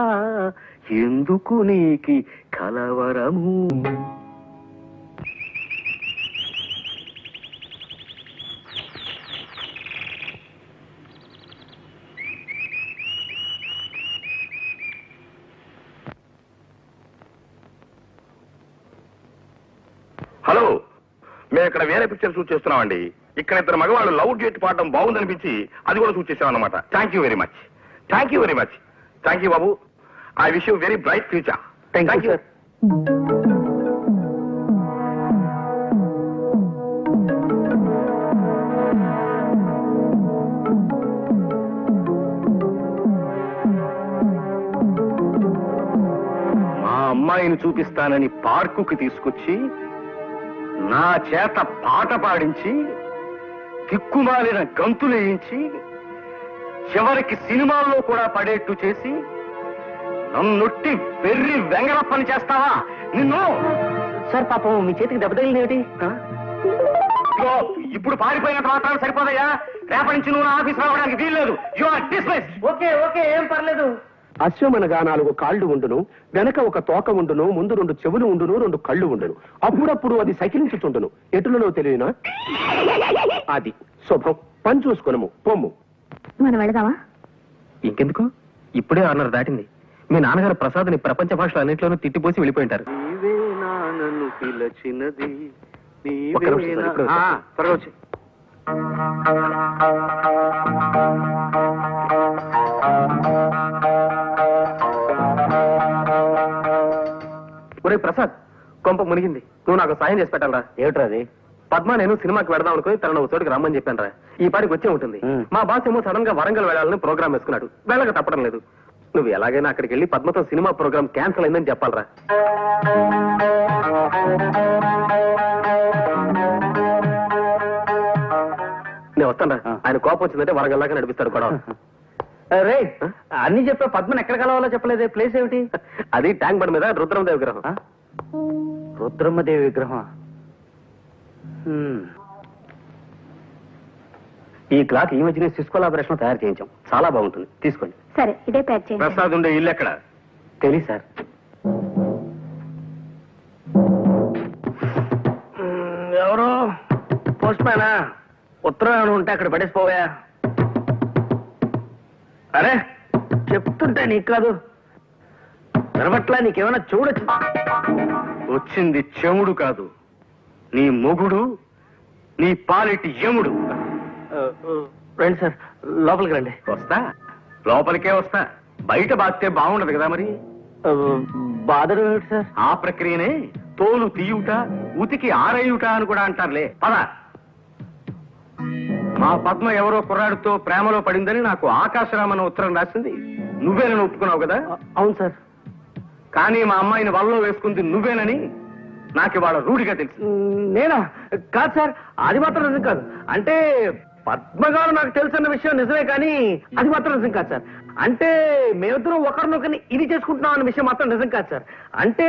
ఎందుకు నీకి కలవరము. హలో, మేము ఇక్కడ వేరే పిక్చర్ షూట్ చేస్తున్నామండి. ఇక్కడ ఇద్దరు మగవాళ్ళు లవ్ డేట్ పాడడం బాగుందనిపించి అది కూడా షూట్ చేసాం అన్నమాట. Thank you very much. Thank you very much. Thank you Babu. I wish you very bright future. Thank you sir. మా అమ్మాయిని చూపిస్తానని పార్కుకి తీసుకొచ్చి నా చేత పాట పాడించి దిక్కుమాలిన గంతులు వేయించి చివరికి సినిమాల్లో కూడా పడేట్టు చేసి నన్నొట్టి వెర్రి వెంగళప్పని చేస్తావా నిన్ను? సార్ పాపం మీ చేతికి దెబ్బ తగిలింది ఏమిటి? ఇదిగో, ఇప్పుడు పారిపోయినంత మాత్రం సరిపోదయ్యా. రేపటి నుంచి నువ్వు నా ఆఫీస్ రావడానికి వీల్లేదు. You are dismiss. Okay okay, ఏం పర్లేదు. అశ్వమనగా 4 కాళ్ళు ఉండును, వెనక ఒక తోక ఉండును, ముందు 2 చెవులు ఉండును, 2 కళ్ళు ఉండును. అప్పుడప్పుడు అది సైకిలించుతుండును. ఎటులలో తెలియనా? అది శుభం. పని చూసుకొనము, పొమ్ము. మనం వెళదామా? ఇంకెందుకు, ఇప్పుడే 6:30 దాటింది. మీ నాన్నగారు ప్రసాద్ని ప్రపంచ భాషలో అన్నింటిలోనూ తిట్టిపోసి వెళ్ళిపోయింటారు. ఒక్క నిమిషం సార్, ఇప్పుడే వస్తా. త్వరగా వచ్చి. ఒరే ప్రసాద్, కొంప మునిగింది. నువ్వు నాకు సాయం చేసి పెట్టాలరా. ఏమిట్రా అది? పద్మ నేను సినిమాకి వెళదాం అనుకుని తన ఒక చోటికి రమ్మని చెప్పాను రా. ఈ పాటికి వచ్చే ఉంటుంది. మా బాస్ ఏమో సడన్ గా వరంగల్ వెళ్ళాలని ప్రోగ్రామ్ వేసుకున్నాడు. వెళ్ళక తప్పడం లేదు. నువ్వు ఎలాగైనా అక్కడికి వెళ్ళి పద్మతో సినిమా ప్రోగ్రామ్ క్యాన్సిల్ అయిందని చెప్పాలరా. నేను వస్తాను రా. ఆయన కోపం వచ్చిందంటే వరంగల్ దాకా నడిపిస్తాడు గొడవ. రే, అన్ని చెప్పా, పద్మని ఎక్కడ కలవాలో చెప్పలేదే. ప్లేస్ ఏమిటి? అది ట్యాంక్ బండ్ మీద రుద్రమదేవి విగ్రహం. రుద్రమ్మదేవి విగ్రహం. ఈ క్లాక్ ఈ మధ్యనే సిస్ కొలాబరేషన్ తయారు చేయించాం. చాలా బాగుంటుంది, తీసుకోండి. సరే, ఇదే ప్యాక్ చేయండి. ప్రసాద్ ఉండే ఇల్లు ఎక్కడ? తెలియదు సార్. ఎవరు? పోస్ట్ మ్యానా? ఉత్తరం ఏమైనా ఉంటే అక్కడ పడేసిపోయా. అరే, చెప్తుంటే నీకు కాదు వినబట్లా? నీకేమైనా చూడొచ్చు. వచ్చింది చెముడు కాదు, నీ మొగుడు, నీ పాలిటి యముడు. రండి సార్, లోపలికి రండి. వస్తా, లోపలికే వస్తా. బయట బాస్తే బాగుండదు కదా మరి. బాధలు ఏమిటి సార్? ఆ ప్రక్రియనే తోలు తీయుట, ఉతికి ఆరేయుట అని కూడా అంటారులే. పద. మా పద్మ ఎవరో కుర్రాడితో ప్రేమలో పడిందని నాకు ఆకాశరామన్న ఉత్తరం రాసింది నువ్వేనని ఒప్పుకున్నావు కదా? అవును సార్. కానీ మా అమ్మాయిని వల్లో వేసుకుంది నువ్వేనని నాకు ఇవాళ రూఢిగా తెలుసు. నేనా? కాదు సార్, అది మాత్రం నిజం కాదు. అంటే పద్మ గారు నాకు తెలుసన్న విషయం నిజమే, కానీ అది మాత్రం నిజం కాదు సార్. అంటే మేమిద్దరం ఒకరినొకరిని ఇది చేసుకుంటున్నాం అన్న విషయం మాత్రం నిజం కాదు సార్. అంటే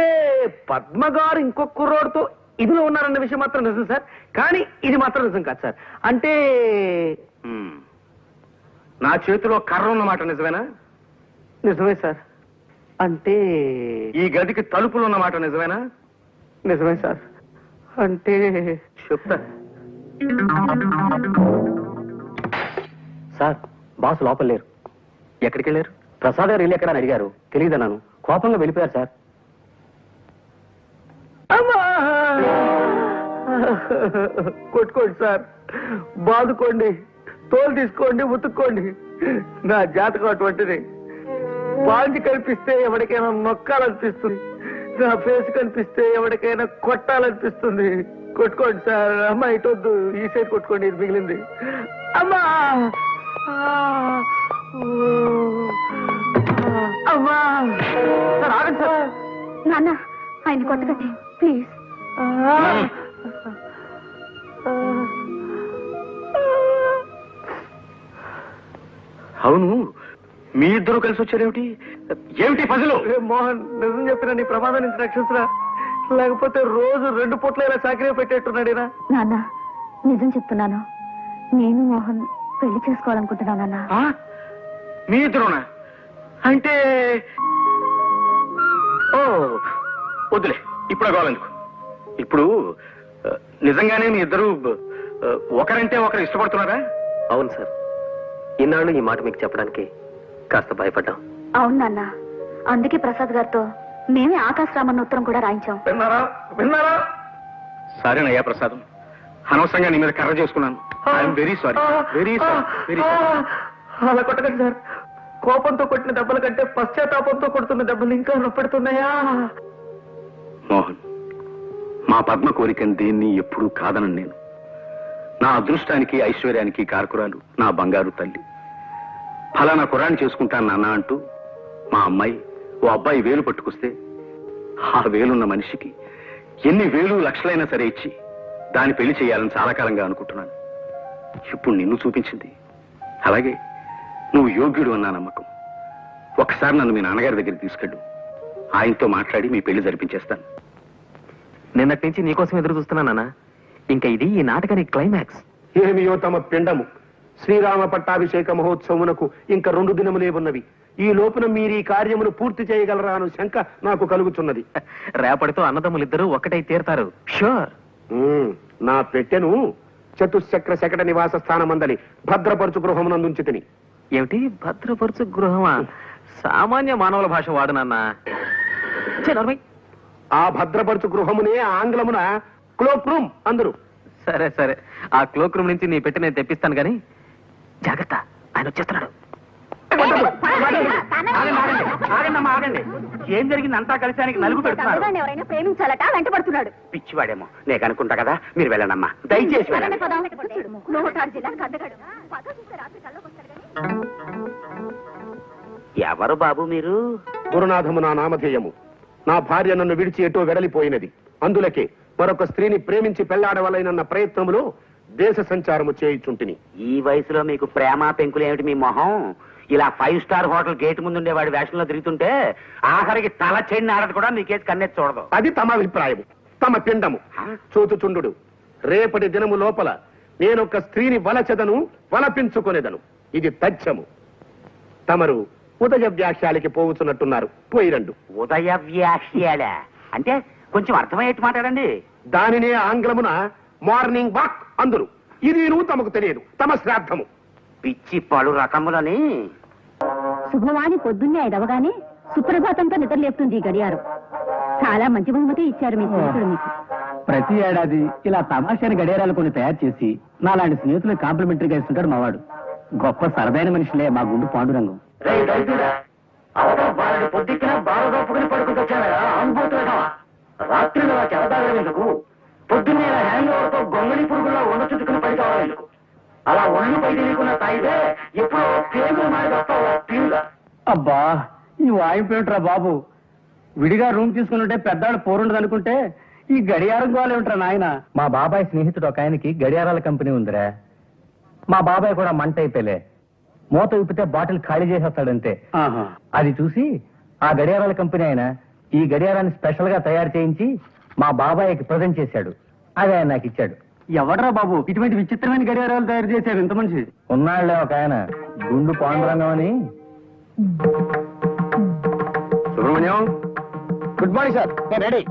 పద్మ గారు ఇంకొక కుర్రోడితో ఇదిలో ఉన్నారన్న విషయం మాత్రం నిజం సార్, కానీ ఇది మాత్రం నిజం కాదు సార్. అంటే నా చేతిలో కర్ర ఉన్నమాట నిజమేనా? నిజమే సార్. అంటే ఈ గదికి తలుపులు ఉన్నమాట నిజమేనా? నిజమే సార్. అంటే చెప్తా. సార్, బాస్ లోపల లేరు. ఎక్కడికి వెళ్ళారు? ప్రసాద్ గారు ఇల్లు ఎక్కడ అని అడిగారు. తెలియదన్నాను. కోపంగా వెళ్ళిపోయారు సార్. కొట్టుకోండి సార్, బాదుకోండి, తోలు తీసుకోండి, ఉతుక్కోండి. నా జాతకం అటువంటిది. బాంజి కనిపిస్తే ఎవరికైనా నొక్కాలనిపిస్తుంది, నా ఫేస్ కనిపిస్తే ఎవరికైనా కొట్టాలనిపిస్తుంది. కొట్టుకోండి సార్. అమ్మా ఇటొద్దు, ఈ సైడ్ కొట్టుకోండి, ఇది మిగిలింది. అమ్మా అమ్మా. సార్ ఆగండి సార్. నాన్న, ఆయన కొట్టకండి ప్లీజ్. అవును, మీ ఇద్దరు కలిసి వచ్చారేమిటి? ఏమిటి పజలు? మోహన్, నిజం చెప్పిన నీ ప్రమాదం నుంచి రక్షించరా, లేకపోతే రోజు 2 పూట్ల ఇలా చాకరీ పెట్టేట్టున్నాడేనా? నాన్న, నిజం చెప్తున్నాను. నేను మోహన్ పెళ్లి చేసుకోవాలనుకుంటున్నాను నాన్న. మీ ఇద్దరునా? అంటే ఓ వద్దులే, ఇప్పుడు కావాలెందుకు. ఇప్పుడు నిజంగానే మీ ఇద్దరు ఒకరంటే ఒకరు ఇష్టపడుతున్నారా? అవును సార్. ఇన్నాళ్ళు ఈ మాట మీకు చెప్పడానికి కాస్త భయపడ్డాం. అవును నాన్న, అందుకే ప్రసాద్ గారితో మేమే ఆకాశరామన్న ఉత్తరం కూడా రాయించాం. విన్నారా? విన్నారా? సరేనయ్యా ప్రసాదం, అనవసరంగా నీ మీద కర్ర చేసుకున్నాను. I'm very sorry, very sorry, very sorry. అలా కొట్టకండి సార్, కోపంతో కొట్టిన దెబ్బల కంటే పశ్చాత్తాపంతో కొడుతున్న దెబ్బలు ఇంకా నొప్పెడుతున్నాయా? మోహన్, మా పద్మ కోరికని దేన్ని ఎప్పుడూ కాదనను నేను. నా అదృష్టానికి ఐశ్వర్యానికి కారకురాలు నా బంగారు తల్లి. ఫలానా కురాన్ని చేసుకుంటాను నాన్న అంటూ మా అమ్మాయి ఓ అబ్బాయి వేలు పట్టుకొస్తే ఆ వేలున్న మనిషికి ఎన్ని వేలు లక్షలైనా సరే ఇచ్చి దాన్ని పెళ్లి చేయాలని చాలా కాలంగా అనుకుంటున్నాను. ఇప్పుడు నిన్ను చూపించింది. అలాగే నువ్వు యోగ్యుడు అన్న నమ్మకం. ఒకసారి నన్ను మీ నాన్నగారి దగ్గరికి తీసుకెళ్ళు. ఆయనతో మాట్లాడి మీ పెళ్లి జరిపించేస్తాను. నిన్నటి నుంచి నీకోసం ఎదురు చూస్తున్నానా? ఇంకా ఇది ఈ నాటకానికి క్లైమాక్స్. ఏమియో తమ పిండము. శ్రీరామ పట్టాభిషేక మహోత్సవమునకు ఇంకా 2 దినములే ఉన్నవి. ఈ లోపున మీరు ఈ కార్యమును పూర్తి చేయగలరా అను శంక నాకు కలుగుతున్నది. రేపటితో అన్నదమ్ములిద్దరూ ఒకటై తీరతారు. షూర్. నా పెట్టెను చతుశ్చక్ర శకట నివాస స్థానమందలి భద్రపరచు గృహమునందుంచి తిని. ఏమిటి భద్రపరుచు గృహమా? సామాన్య మానవుల భాష వాడు నాన్న. ఆ భద్రపరచు గృహమునే ఆంగ్లమున క్లోక్ రూమ్ అందరు. సరే సరే, ఆ క్లోక్ రూమ్ నుంచి నీ పెట్టి నేను తెప్పిస్తాను గాని జాగ్రత్త, ఆయన వచ్చేస్తున్నాడు. ఏం జరిగింది? అంతా కలిసానికి నలుగు పెడుతున్నారు. ఎవరైనా ప్రేమించాలట వెంటబడుతున్నాడు. పిచ్చివాడేమో, నేను అనుకుంటా కదా. మీరు వెళ్ళండమ్మా, దయచేసి వెళ్ళండి. ఎవరు బాబు మీరు? గురునాథము నా నామధేయము. నా భార్య నన్ను విడిచి ఎటో వెడలిపోయినది. అందులకే మరొక స్త్రీని ప్రేమించి పెళ్లాడవలైనన్న ప్రయత్నములో దేశ సంచారము చేయుచుంటిని. ఈ వయసులో మీకు ప్రేమ పెంకులు ఏమిటి మీ మొహం? ఇలా 5 స్టార్ హోటల్ గేట్ ముందుండే వాడి వేషంలో తిరుగుతుంటే ఆఖరికి తల చెండి ఆడదు కూడా మీకేసి కన్నెత్తి చూడదు. అది తమ అభిప్రాయము, తమ పిండము. చూతుచుండు, రేపటి దినము లోపల నేనొక స్త్రీని వలచెదను, వలపించుకొనేదను. ఇది తథ్యము. తమరు ఉదయ వ్యాఖ్యాలకి పోవుచున్నట్టున్నారు. పోయిరండు. ఉదయ వ్యాఖ్యాల అంటే కొంచెం అర్థమయ్యేట్టు మాట్లాడండి. దానినే ఆంగ్లమున మార్నింగ్ వాక్ అందురు. ఇది నువ్వు తమకు తెలియదు. తమ శ్రాద్ధము. పిచ్చి పలు రకములని. శుభవాణి పొద్దున్నే 5 అవగానే సుప్రభాతంతో నిద్రలేపుతుంది ఈ గడియారం. చాలా మంచి బహుమతి ఇచ్చారు మీ స్నేహితుడు మీకు. ప్రతి ఏడాది ఇలా తమాషాని గడియారాలు కొన్ని తయారు చేసి నాలాంటి స్నేహితులు కాంప్లిమెంటరీగా ఇస్తుంటాడు మావాడు. గొప్ప సరదైన మనిషిలే మా గుండు పాండురంగం. రాత్రి చెరదాగలేందుకు, పొద్దున్నే హ్యాంగోవర్తో గొంగళి పురుగుల్లో ఉండ చుట్టుకుని పడి కావాలేందుకు. అలా ఒళ్ళు పై తెలియకున్న తాయితే ఎప్పుడో పేగులు మారిగా. అబ్బా, ఈ వాయిపేమిట్రా బాబు. విడిగా రూమ్ తీసుకుని పెద్దాడు పోరుండదు అనుకుంటే ఈ గడియారం గోలేమిట్రా నాయన. మా బాబాయ్ స్నేహితుడు ఒక ఆయనకి గడియారాల కంపెనీ ఉందిరా. మా బాబాయ్ కూడా మంట అయిపోలే. మూత విప్పితే బాటిల్ ఖాళీ చేసేస్తాడంతే. అది చూసి ఆ గడియారాల కంపెనీ ఆయన ఈ గడియారాన్ని స్పెషల్ గా తయారు చేయించి మా బాబాయ్కి ప్రజెంట్ చేశాడు. అది ఆయన నాకు ఇచ్చాడు. ఎవడరా బాబు ఇటువంటి విచిత్రమైన గడియారాలు తయారు చేశారు ఇంత మనిషి? ఉన్నాళ్లే ఒక ఆయన, గుండు పాండురంగం అని. సుబ్రహ్మణ్యం, గుడ్ మార్నింగ్ సార్, నేను రెడీ.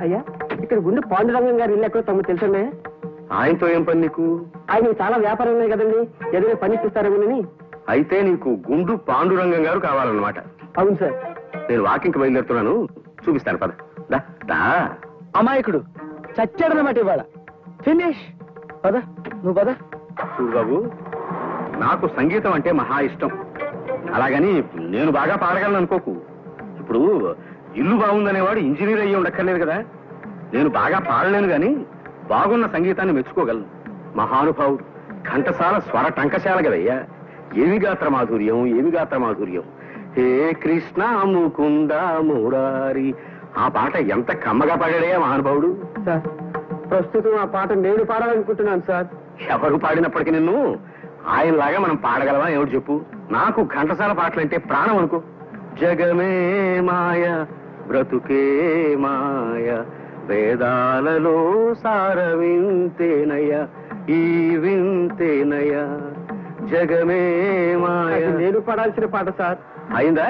అయ్యా, ఇక్కడ గుండు పాండురంగం గారు ఇల్లు ఎక్కడో తమకు తెలుసండి. ఆయనతో ఏం పని నీకు? ఆయన చాలా వ్యాపారం ఉన్నాయి కదండి, ఏదైనా పని ఇప్పిస్తారేమోనని. అయితే నీకు గుండు పాండురంగం గారు కావాలన్నమాట. అవును సార్. నేను వాకింగ్కి బయలుదేరుతున్నాను, చూపిస్తాను. పద. దా. అమాయకుడు చచ్చాడనమాట ఇవాళ. ఫినిష్. పద, నువ్వు పద. చూడు బాబు, నాకు సంగీతం అంటే మహా ఇష్టం. అలాగని నేను బాగా పాడగలను అనుకోకు. ఇప్పుడు ఇల్లు బాగుందనేవాడు ఇంజనీర్ అయ్యి ఉండక్కర్లేదు కదా. నేను బాగా పాడలేను గాని బాగున్న సంగీతాన్ని మెచ్చుకోగలను. మహానుభావుడు, ఘంటసాల స్వర టంకశాల కదయ్యా. ఏమి గాత్ర మాధుర్యం, ఏమి గాత్ర మాధుర్యం. హే కృష్ణ ముకుంద మురారి. ఆ పాట ఎంత కమ్మగా పాడాడయ్యా మహానుభావుడు. సార్, ప్రస్తుతం ఆ పాట నేను పాడాలనుకుంటున్నాను సార్. ఎవరు పాడినప్పటికీ నిన్ను ఆయనలాగా మనం పాడగలవా ఏమిటి చెప్పు. నాకు ఘంటసాల పాటలంటే ప్రాణం అనుకో. జగమే మాయ బ్రతుకే మాయ, వేదాలలో సార వింతేనయ, ఈ వింతేనయ. జగమే మాయ. నేను పాడాల్సిన పాట సార్. అయిందా?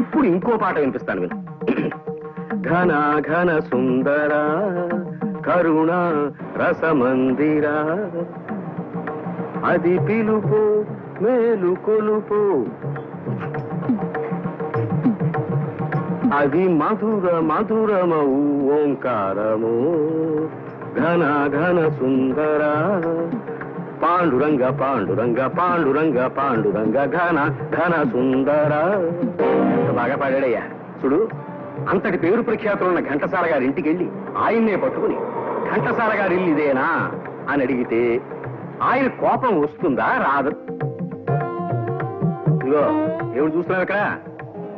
ఇప్పుడు ఇంకో పాట వినిపిస్తాను విను. ఘన ఘన సుందర కరుణ రసమందిర, అది పిలుపు మేలు కొలుపు, అది మధుర మధురమౌ ఓంకారము. ఘన ఘన సుందర పాండురంగ పాండురంగ పాండురంగ పాండురంగ ఘన ఘన సుందర. ఎంత బాగా పాడాడయ్యా. చూడు, అంతటి పేరు ప్రఖ్యాతులున్న ఘంటసాల గారి ఇంటికి వెళ్ళి ఆయన్నే పట్టుకుని ఘంటసాల గారి ఇల్లు ఇదేనా అని అడిగితే ఆయన కోపం వస్తుందా రాదు? ఇదిగో ఏమిటి చూస్తున్నావు ఇక్కడ?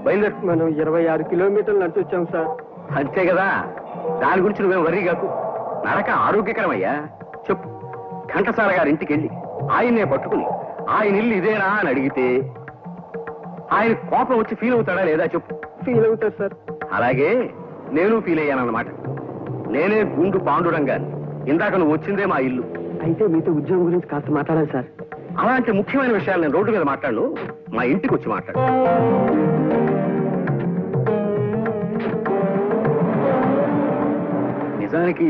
బయలుదేరి మనం 26 కిలోమీటర్లు నడిచి వచ్చాం సార్. అంతే కదా, దాని గురించి నువ్వేం వర్రీ కాకు. నడక ఆరోగ్యకరమయ్యా. చెప్పు, ఘంటసాల గారి ఇంటికి వెళ్ళి ఆయన్నే పట్టుకుని ఆయన ఇల్లు ఇదేనా అని అడిగితే ఆయన కోపం వచ్చి ఫీల్ అవుతాడా లేదా చెప్పు. ఫీల్ అవుతాడు సార్. అలాగే నేను ఫీల్ అయ్యానన్నమాట. నేనే గుండు పాండురంగాన్ని. ఇందాక నువ్వు వచ్చిందే మా ఇల్లు. అయితే మీతో ఉద్యోగం గురించి కాస్త మాట్లాడాలి సార్. అలాంటి ముఖ్యమైన విషయాలు నేను రోడ్డు మీద మాట్లాడను, మా ఇంటికి వచ్చి మాట్లాడు. నిజానికి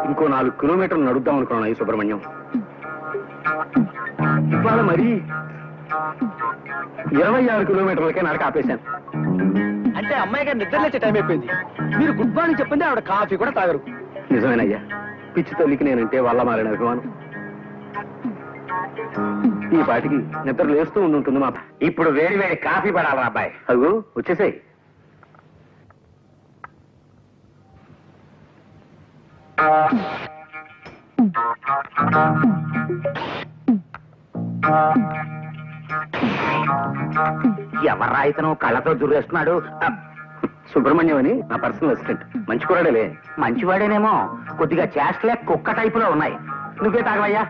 ఇంకో 4 కిలోమీటర్లు నడుద్దాం అనుకున్నాను ఈ సుబ్రహ్మణ్యం. ఇవాళ మరి 26 కిలోమీటర్లకే నడక ఆపేశాను. అంటే అమ్మాయి గారు నిద్ర లేచే టైం అయిపోయింది. మీరు గుడ్ మార్నింగ్ చెప్పింది ఆవిడ కాఫీ కూడా తాగరు. నిజమేనయ్యా, పిచ్చి తల్లికి నేనంటే వల్ల మారిన అభిమానం. ఈ పాటికి నిద్ర లేస్తూ ఉంటుంది మా. ఇప్పుడు వేడి వేడి కాఫీ పడాలి అబ్బాయి. అదిగో వచ్చేసాయి. ఎవర్రా ఇతను కళ్ళతో దుర్రేస్తున్నాడు? సుబ్రహ్మణ్యం అని నా పర్సనల్ అసిస్టెంట్. మంచి కూరడలే. మంచివాడేనేమో, కొద్దిగా చేష్టలే కుక్క టైపులో ఉన్నాయి. నువ్వే తాగవయ్యా,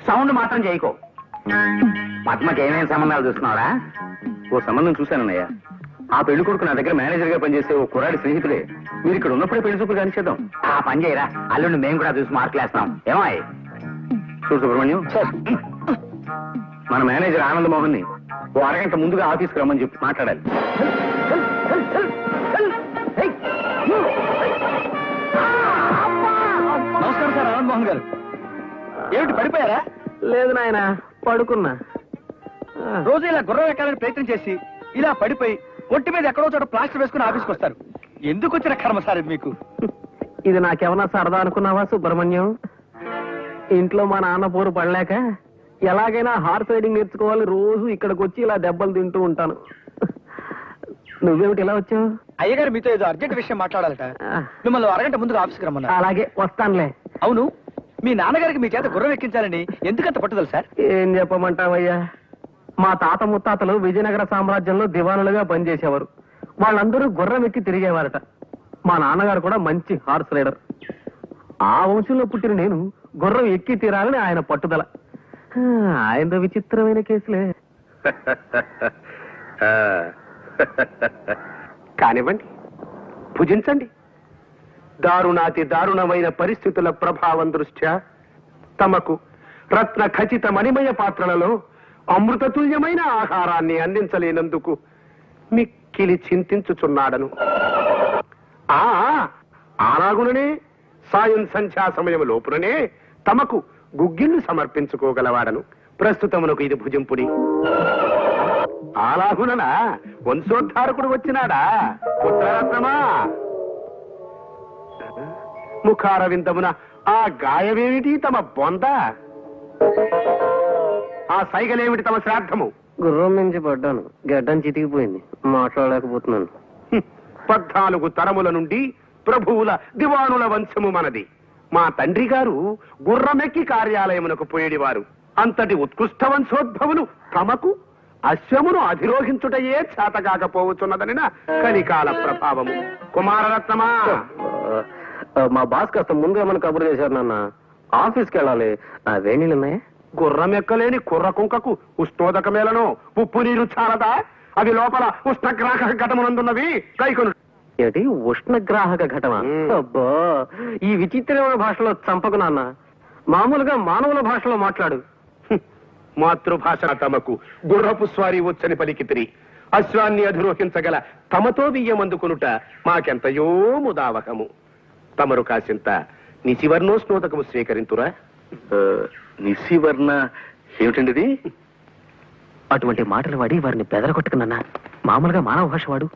సౌండ్ మాత్రం చేయకో. పద్మకి ఏమేమి సంబంధాలు చూస్తున్నావురా? ఓ సంబంధం చూశానన్నయ్య. ఆ పెళ్లి కొడుకు నా దగ్గర మేనేజర్ గా పనిచేసే ఓ కుర్రాడి స్నేహితుడే. మీరు ఇక్కడ ఉన్నప్పుడే పెళ్లి చూపులు కానిచేద్దాం. ఆ పని చేయరా, అల్లుండి మేము కూడా చూసి మార్కులేస్తాం. ఏమాయ్? చూడు సుబ్రహ్మణ్యం, మన మేనేజర్ ఆనంద్ మోహన్ ని ఓ అరగంట ముందుగా ఆఫీస్కి రమ్మని చెప్పి మాట్లాడాలి. నమస్కారం సార్ ఆనంద్ మోహన్ గారు. ఏమిటి పడిపోయారా? లేదు నాయన, పడుకున్నా. రోజు ఇలా గుర్రం ఎక్కాలని ప్రయత్నం చేసి ఇలా పడిపోయి ఒంటి మీద ఎక్కడో చోట ప్లాస్టర్ వేసుకుని ఆఫీస్కి వస్తారు. ఎందుకు వచ్చిన కర్మ సార్ ఇది మీకు? ఇది నాకేమన్నా సరదా అనుకున్నావా సుబ్రహ్మణ్యం? ఇంట్లో మా నాన్న పోరు పడలేక ఎలాగైనా హార్స్ రైడింగ్ నేర్చుకోవాలి, రోజు ఇక్కడికి వచ్చి ఇలా దెబ్బలు తింటూ ఉంటాను. నువ్వేమిటి ఇలా వచ్చావు? అయ్యగారు మీతో ఏదో అర్జెంట్ విషయం మాట్లాడాలట. మిమ్మల్ని అరగంట ముందుగా ఆఫీస్కి రమ్మన్నారు. అలాగే వస్తానులే. అవును, మీ నాన్నగారికి మీ చేత గుర్రం ఎక్కించాలని ఎందుకంత పట్టుదల సార్? ఏం చెప్పమంటావయ్యా, మా తాత ముత్తాతలు విజయనగర సామ్రాజ్యంలో దివానులుగా పనిచేసేవారు. వాళ్ళందరూ గుర్రం ఎక్కి తిరిగేవారట. మా నాన్నగారు కూడా మంచి హార్స్ రైడర్. ఆ వంశంలో పుట్టిన నేను గుర్రం ఎక్కి తీరాలని ఆయన పట్టుదల. ఆయన విచిత్రమైన కేసులే. కానివ్వండి, భుజించండి. దారుణాతి దారుణమైన పరిస్థితుల ప్రభావం దృష్ట్యా తమకు రత్న ఖచ్చిత మణిమయ పాత్రలలో అమృతతుల్యమైన ఆహారాన్ని అందించలేనందుకు మిక్కిలి చింతించుచున్నాడను. అలాగుననే సాయం సంధ్యా సమయం లోపుననే తమకు గుగ్గిళ్ళు సమర్పించుకోగలవాడను. ప్రస్తుతమునకు ఇది భుజింపుడి. అలాగుననా వంశోద్ధారకుడు వచ్చినాడా పుత్రరత్నమా? ముఖారవిందమున ఆ గాయమేమిటి తమ బొంద? ఆ సైగలేమిటి తమ శ్రాద్ధము? గుర్రం నుంచి పడ్డాను, గడ్డం చితికిపోయింది, మాట్లాడలేకపోతున్నాను. 14 తరముల నుండి ప్రభువుల దివానుల వంశము మనది. మా తండ్రి గారు గుర్రమెక్కి కార్యాలయమునకు పోయేడివారు. అంతటి ఉత్కృష్ట వంశోద్భవులు తమకు అశ్వమును అధిరోహించుటయే చేతగాకపోవచ్చున్నదనిన కలికాల ప్రభావము. కుమారరత్నమా, మా బాస్ కాస్త ముందు ఏమైనా కబురు చేశారు నాన్న. ఆఫీస్కి వెళ్ళాలి. వేణీళ్ళు ఉన్నాయా? గుర్రమెక్కలేని కుర్ర కుంకకు ఉష్ణోదకమేలను ఉప్పు నీరు చాలదా? అవి లోపల ఉష్ణగ్రాహక ఘటమునందున్నవి. కైకొను. ఏమిటి ఉష్ణగ్రాహక ఘటమా? అబ్బా, ఈ విచిత్రమైన భాషలో చంపకు నాన్న. మామూలుగా మానవుల భాషలో మాట్లాడు. మాతృభాష తమకు గుర్రపు స్వారీ వచ్చని పలికితిరి. అశ్వాన్ని అధిరోహించగల తమతో బియ్యమందుకునుట మాకెంతయో ముదావహము. తమరు కాసింత నిశివర్ణోష్ణోదకము స్వీకరింతురా? నిశివర్ణ ఏమిటండి ఇది? అటువంటి మాటలు వాడి వారిని బెదరగొట్టుకున్నా. మామూలుగా మానవ భాష వాడు.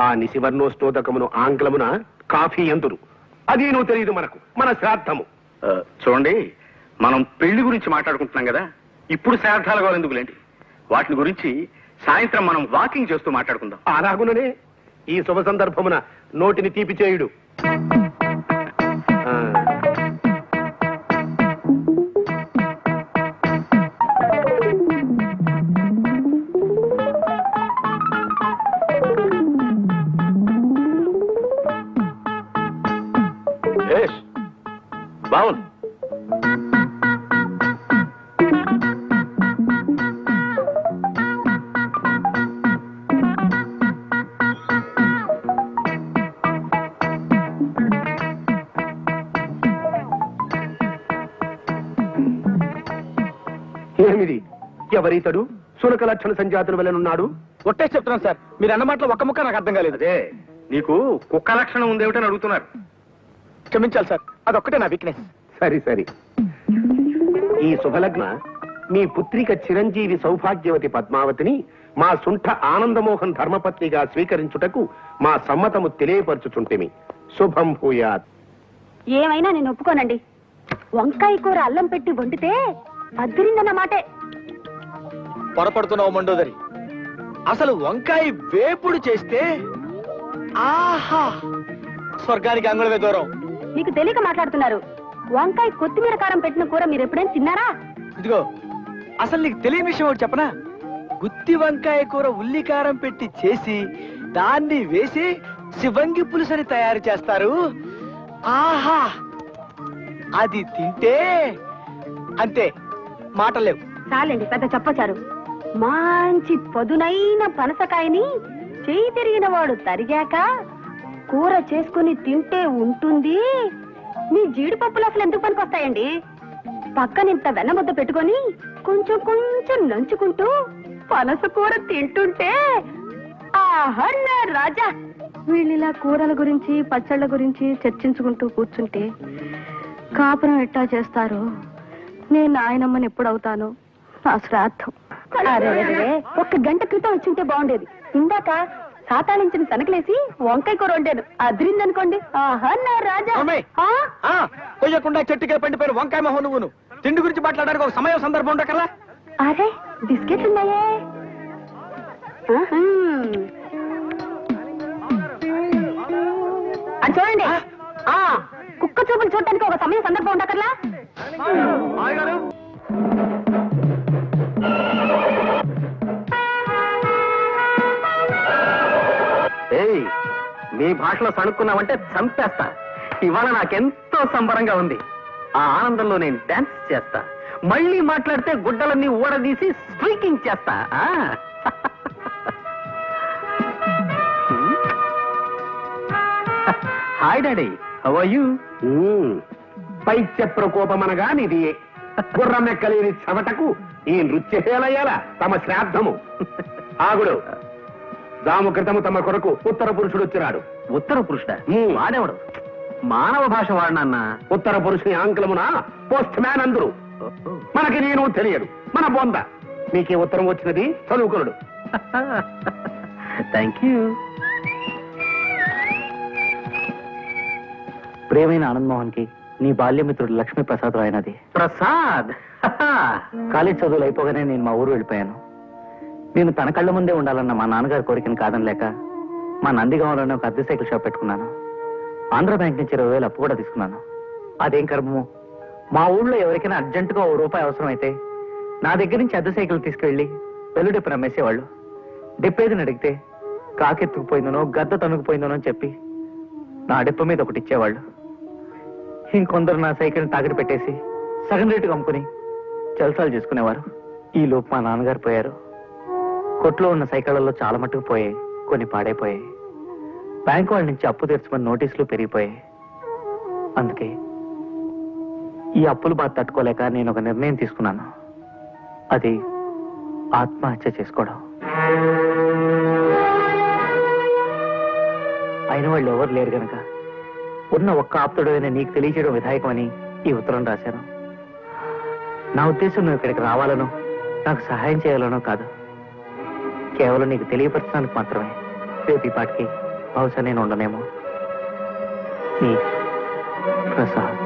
ఆ నిశివర్ణోష్ణోదకమును ఆంగ్లమున కాఫీ ఎందురు. అది నువ్వు తెలియదు మనకు. మన శ్రాద్ధము. చూడండి, మనం పెళ్లి గురించి మాట్లాడుకుంటున్నాం కదా, ఇప్పుడు శ్రాద్ధాల గోల ఎందుకులేండి, వాటిని గురించి సాయంత్రం మనం వాకింగ్ చేస్తూ మాట్లాడుకుందాం. అలాగుననే ఈ శుభ సందర్భమున నోటిని తీపి చేయుడు. ఆ. బావుంది. ఏమిది? ఎవరితడు? సునక లక్షణ సంజాతుల వలెనున్నాడు. ఒట్టే చెప్తున్నాను సార్, మీరు అన్న మాటలో ఒక్క ముక్క నాకు అర్థం కాలేదు. అదే నీకు కుక్క లక్షణం ఉందేమిటని అడుగుతున్నారు. క్షమించాలి సార్, అదొక్కటే నా వీక్నెస్. సరి సరి. ఈ శుభలగ్న మీ పుత్రిక చిరంజీవి సౌభాగ్యవతి పద్మావతిని మా సుంఠ ఆనందమోహన్ ధర్మపత్నిగా స్వీకరించుటకు మా సమ్మతము తెలియపరచుచుంటిమి. శుభం భూయాత్. ఏమైనా నేను ఒప్పుకోనండి. వంకాయ కూర అల్లం పెట్టి వండితే అద్దరిందన్న మాటే. పొరపడుతున్నావు మండోదరి. అసలు వంకాయ వేపుడు చేస్తే ఆహా, స్వర్గానికి అంగుళమే దూరం. మీకు తెలియక మాట్లాడుతున్నారు. వంకాయ కొత్తిమీర కారం పెట్టిన కూర మీరు ఎప్పుడైనా తిన్నారా? ఇదిగో, అసలు నీకు తెలియని విషయం ఒకటి చెప్పనా? గుత్తి వంకాయ కూర ఉల్లికారం పెట్టి చేసి దాన్ని వేసి శివంగి పులుసని తయారు చేస్తారు. ఆహా, అది తింటే అంతే, మాటలేవు. చాలండి, పెద్ద చెప్పచారు. మంచి పదునైన పనసకాయని చేయి తిరిగిన వాడు తరిగాక కూర చేసుకుని తింటే ఉంటుంది. మీ జీడిపప్పులు అసలు ఎందుకు పనికొస్తాయండి? పక్కనింత వెన్నముద్ద పెట్టుకొని కొంచెం కొంచెం నంచుకుంటూ పనస కూర తింటుంటే ఆహా నా రాజా. వీళ్ళిలా కూరల గురించి పచ్చళ్ళ గురించి చర్చించుకుంటూ కూర్చుంటే కాపురం ఎట్టా చేస్తారు? నేను నాయనమ్మని ఎప్పుడవుతాను? నా శ్రాద్ధం. అరే ఒక్క గంట క్రితం వచ్చుంటే బాగుండేది. ఇందాక సాతాళించిన తనకలేసి వంకాయ కూర వండాను, అదిరిందనుకోండి. ఆహా నా రాజా. కొయ్యకుండా చెట్టుకే పండిపోయిన వంకాయ మొహం నువ్వును. తిండి గురించి మాట్లాడడానికి ఒక సమయం సందర్భం ఉండకల్లా. అరే బిస్కెట్లు ఉన్నాయే. అది చూడండి. కుక్క చూపులు చూడటానికి ఒక సమయం సందర్భం ఉండకల్లా. ఏయ్, నీ భాషలో సణుక్కున్నావంటే చంపేస్తా. ఇవాళ నాకెంతో సంబరంగా ఉంది. ఆ ఆనందంలో నేను డాన్స్ చేస్తా. మళ్ళీ మాట్లాడితే గుడ్డలన్నీ ఊడదీసి స్ట్రీకింగ్ చేస్తా. Hi daddy, how are you? పైత్య ప్రకోపమనగా నిది గుర్రమెక్కలేని చెమటకు ఈ నృత్యహేళయాల తమ శ్రాద్ధము. ఆగుడు. దాము క్రితము తమ కొరకు ఉత్తర పురుషుడు వచ్చినాడు. ఉత్తర పురుషుడా? వాడేవాడు? మానవ భాష వాడినన్నా. ఉత్తర పురుషుని ఆంగ్లమున పోస్ట్ మ్యాన్ అందరు. మనకి నేను తెలియదు, మన బొంద. మీకే ఉత్తరం వచ్చినది, చదువుకున్నాడు. Thank you. ప్రియమైన ఆనందమోహన్ కి నీ బాల్యమిత్రుడు లక్ష్మీ ప్రసాద్ రాయనది. ప్రసాద్, కాలేజ్ చదువులు అయిపోగానే నేను మా ఊరు వెళ్ళిపోయాను. నేను తన కళ్ళ ముందే ఉండాలన్న మా నాన్నగారి కోరికను కాదనలేక మా నందిగామలోనే ఒక అద్దె సైకిల్ షాప్ పెట్టుకున్నాను. ఆంధ్ర బ్యాంక్ నుంచి 20,000 అప్పు కూడా తీసుకున్నాను. అదేం కర్మము, మా ఊళ్ళో ఎవరికైనా అర్జెంటుగా ₹1 అవసరం అయితే నా దగ్గర నుంచి అద్దె సైకిల్ తీసుకెళ్లి వెల్లుడెప్పును అమ్మేసేవాళ్ళు. డెప్పేదిని అడిగితే కాకెత్తుకుపోయిందనో గద్ద తనుకుపోయిందనో అని చెప్పి నా డెప్ప మీద ఒకటి ఇచ్చేవాళ్ళు. ఇంకొందరు నా సైకిల్ని తాకట్టు పెట్టేసి సగం రేటుగా అమ్ముకుని జల్సాలు చేసుకునేవారు. ఈ లోపు మా నాన్నగారు పోయారు. కొట్లో ఉన్న సైకిళ్లలో చాలా మట్టుకు పోయాయి, కొన్ని పాడైపోయాయి. బ్యాంకు వాళ్ళ నుంచి అప్పు తీర్చమని నోటీసులు పెరిగిపోయాయి. అందుకే ఈ అప్పులు బాధ తట్టుకోలేక నేను ఒక నిర్ణయం తీసుకున్నాను. అది ఆత్మహత్య చేసుకోవడం. అయిన వాళ్ళు ఎవరు లేరు గనక ఉన్న ఒక్క ఆప్తుడైన నీకు తెలియచేయడం విధాయకమని ఈ ఉత్తరం రాశాను. నా ఉద్దేశం నువ్వు ఇక్కడికి రావాలనో నాకు సహాయం చేయాలనో కాదు, కేవలం నీకు తెలియపరచడానికి మాత్రమే. రేపు ఈ పాటికి బహుశా నేను ఉండనేమో. నీ ప్రసాద్.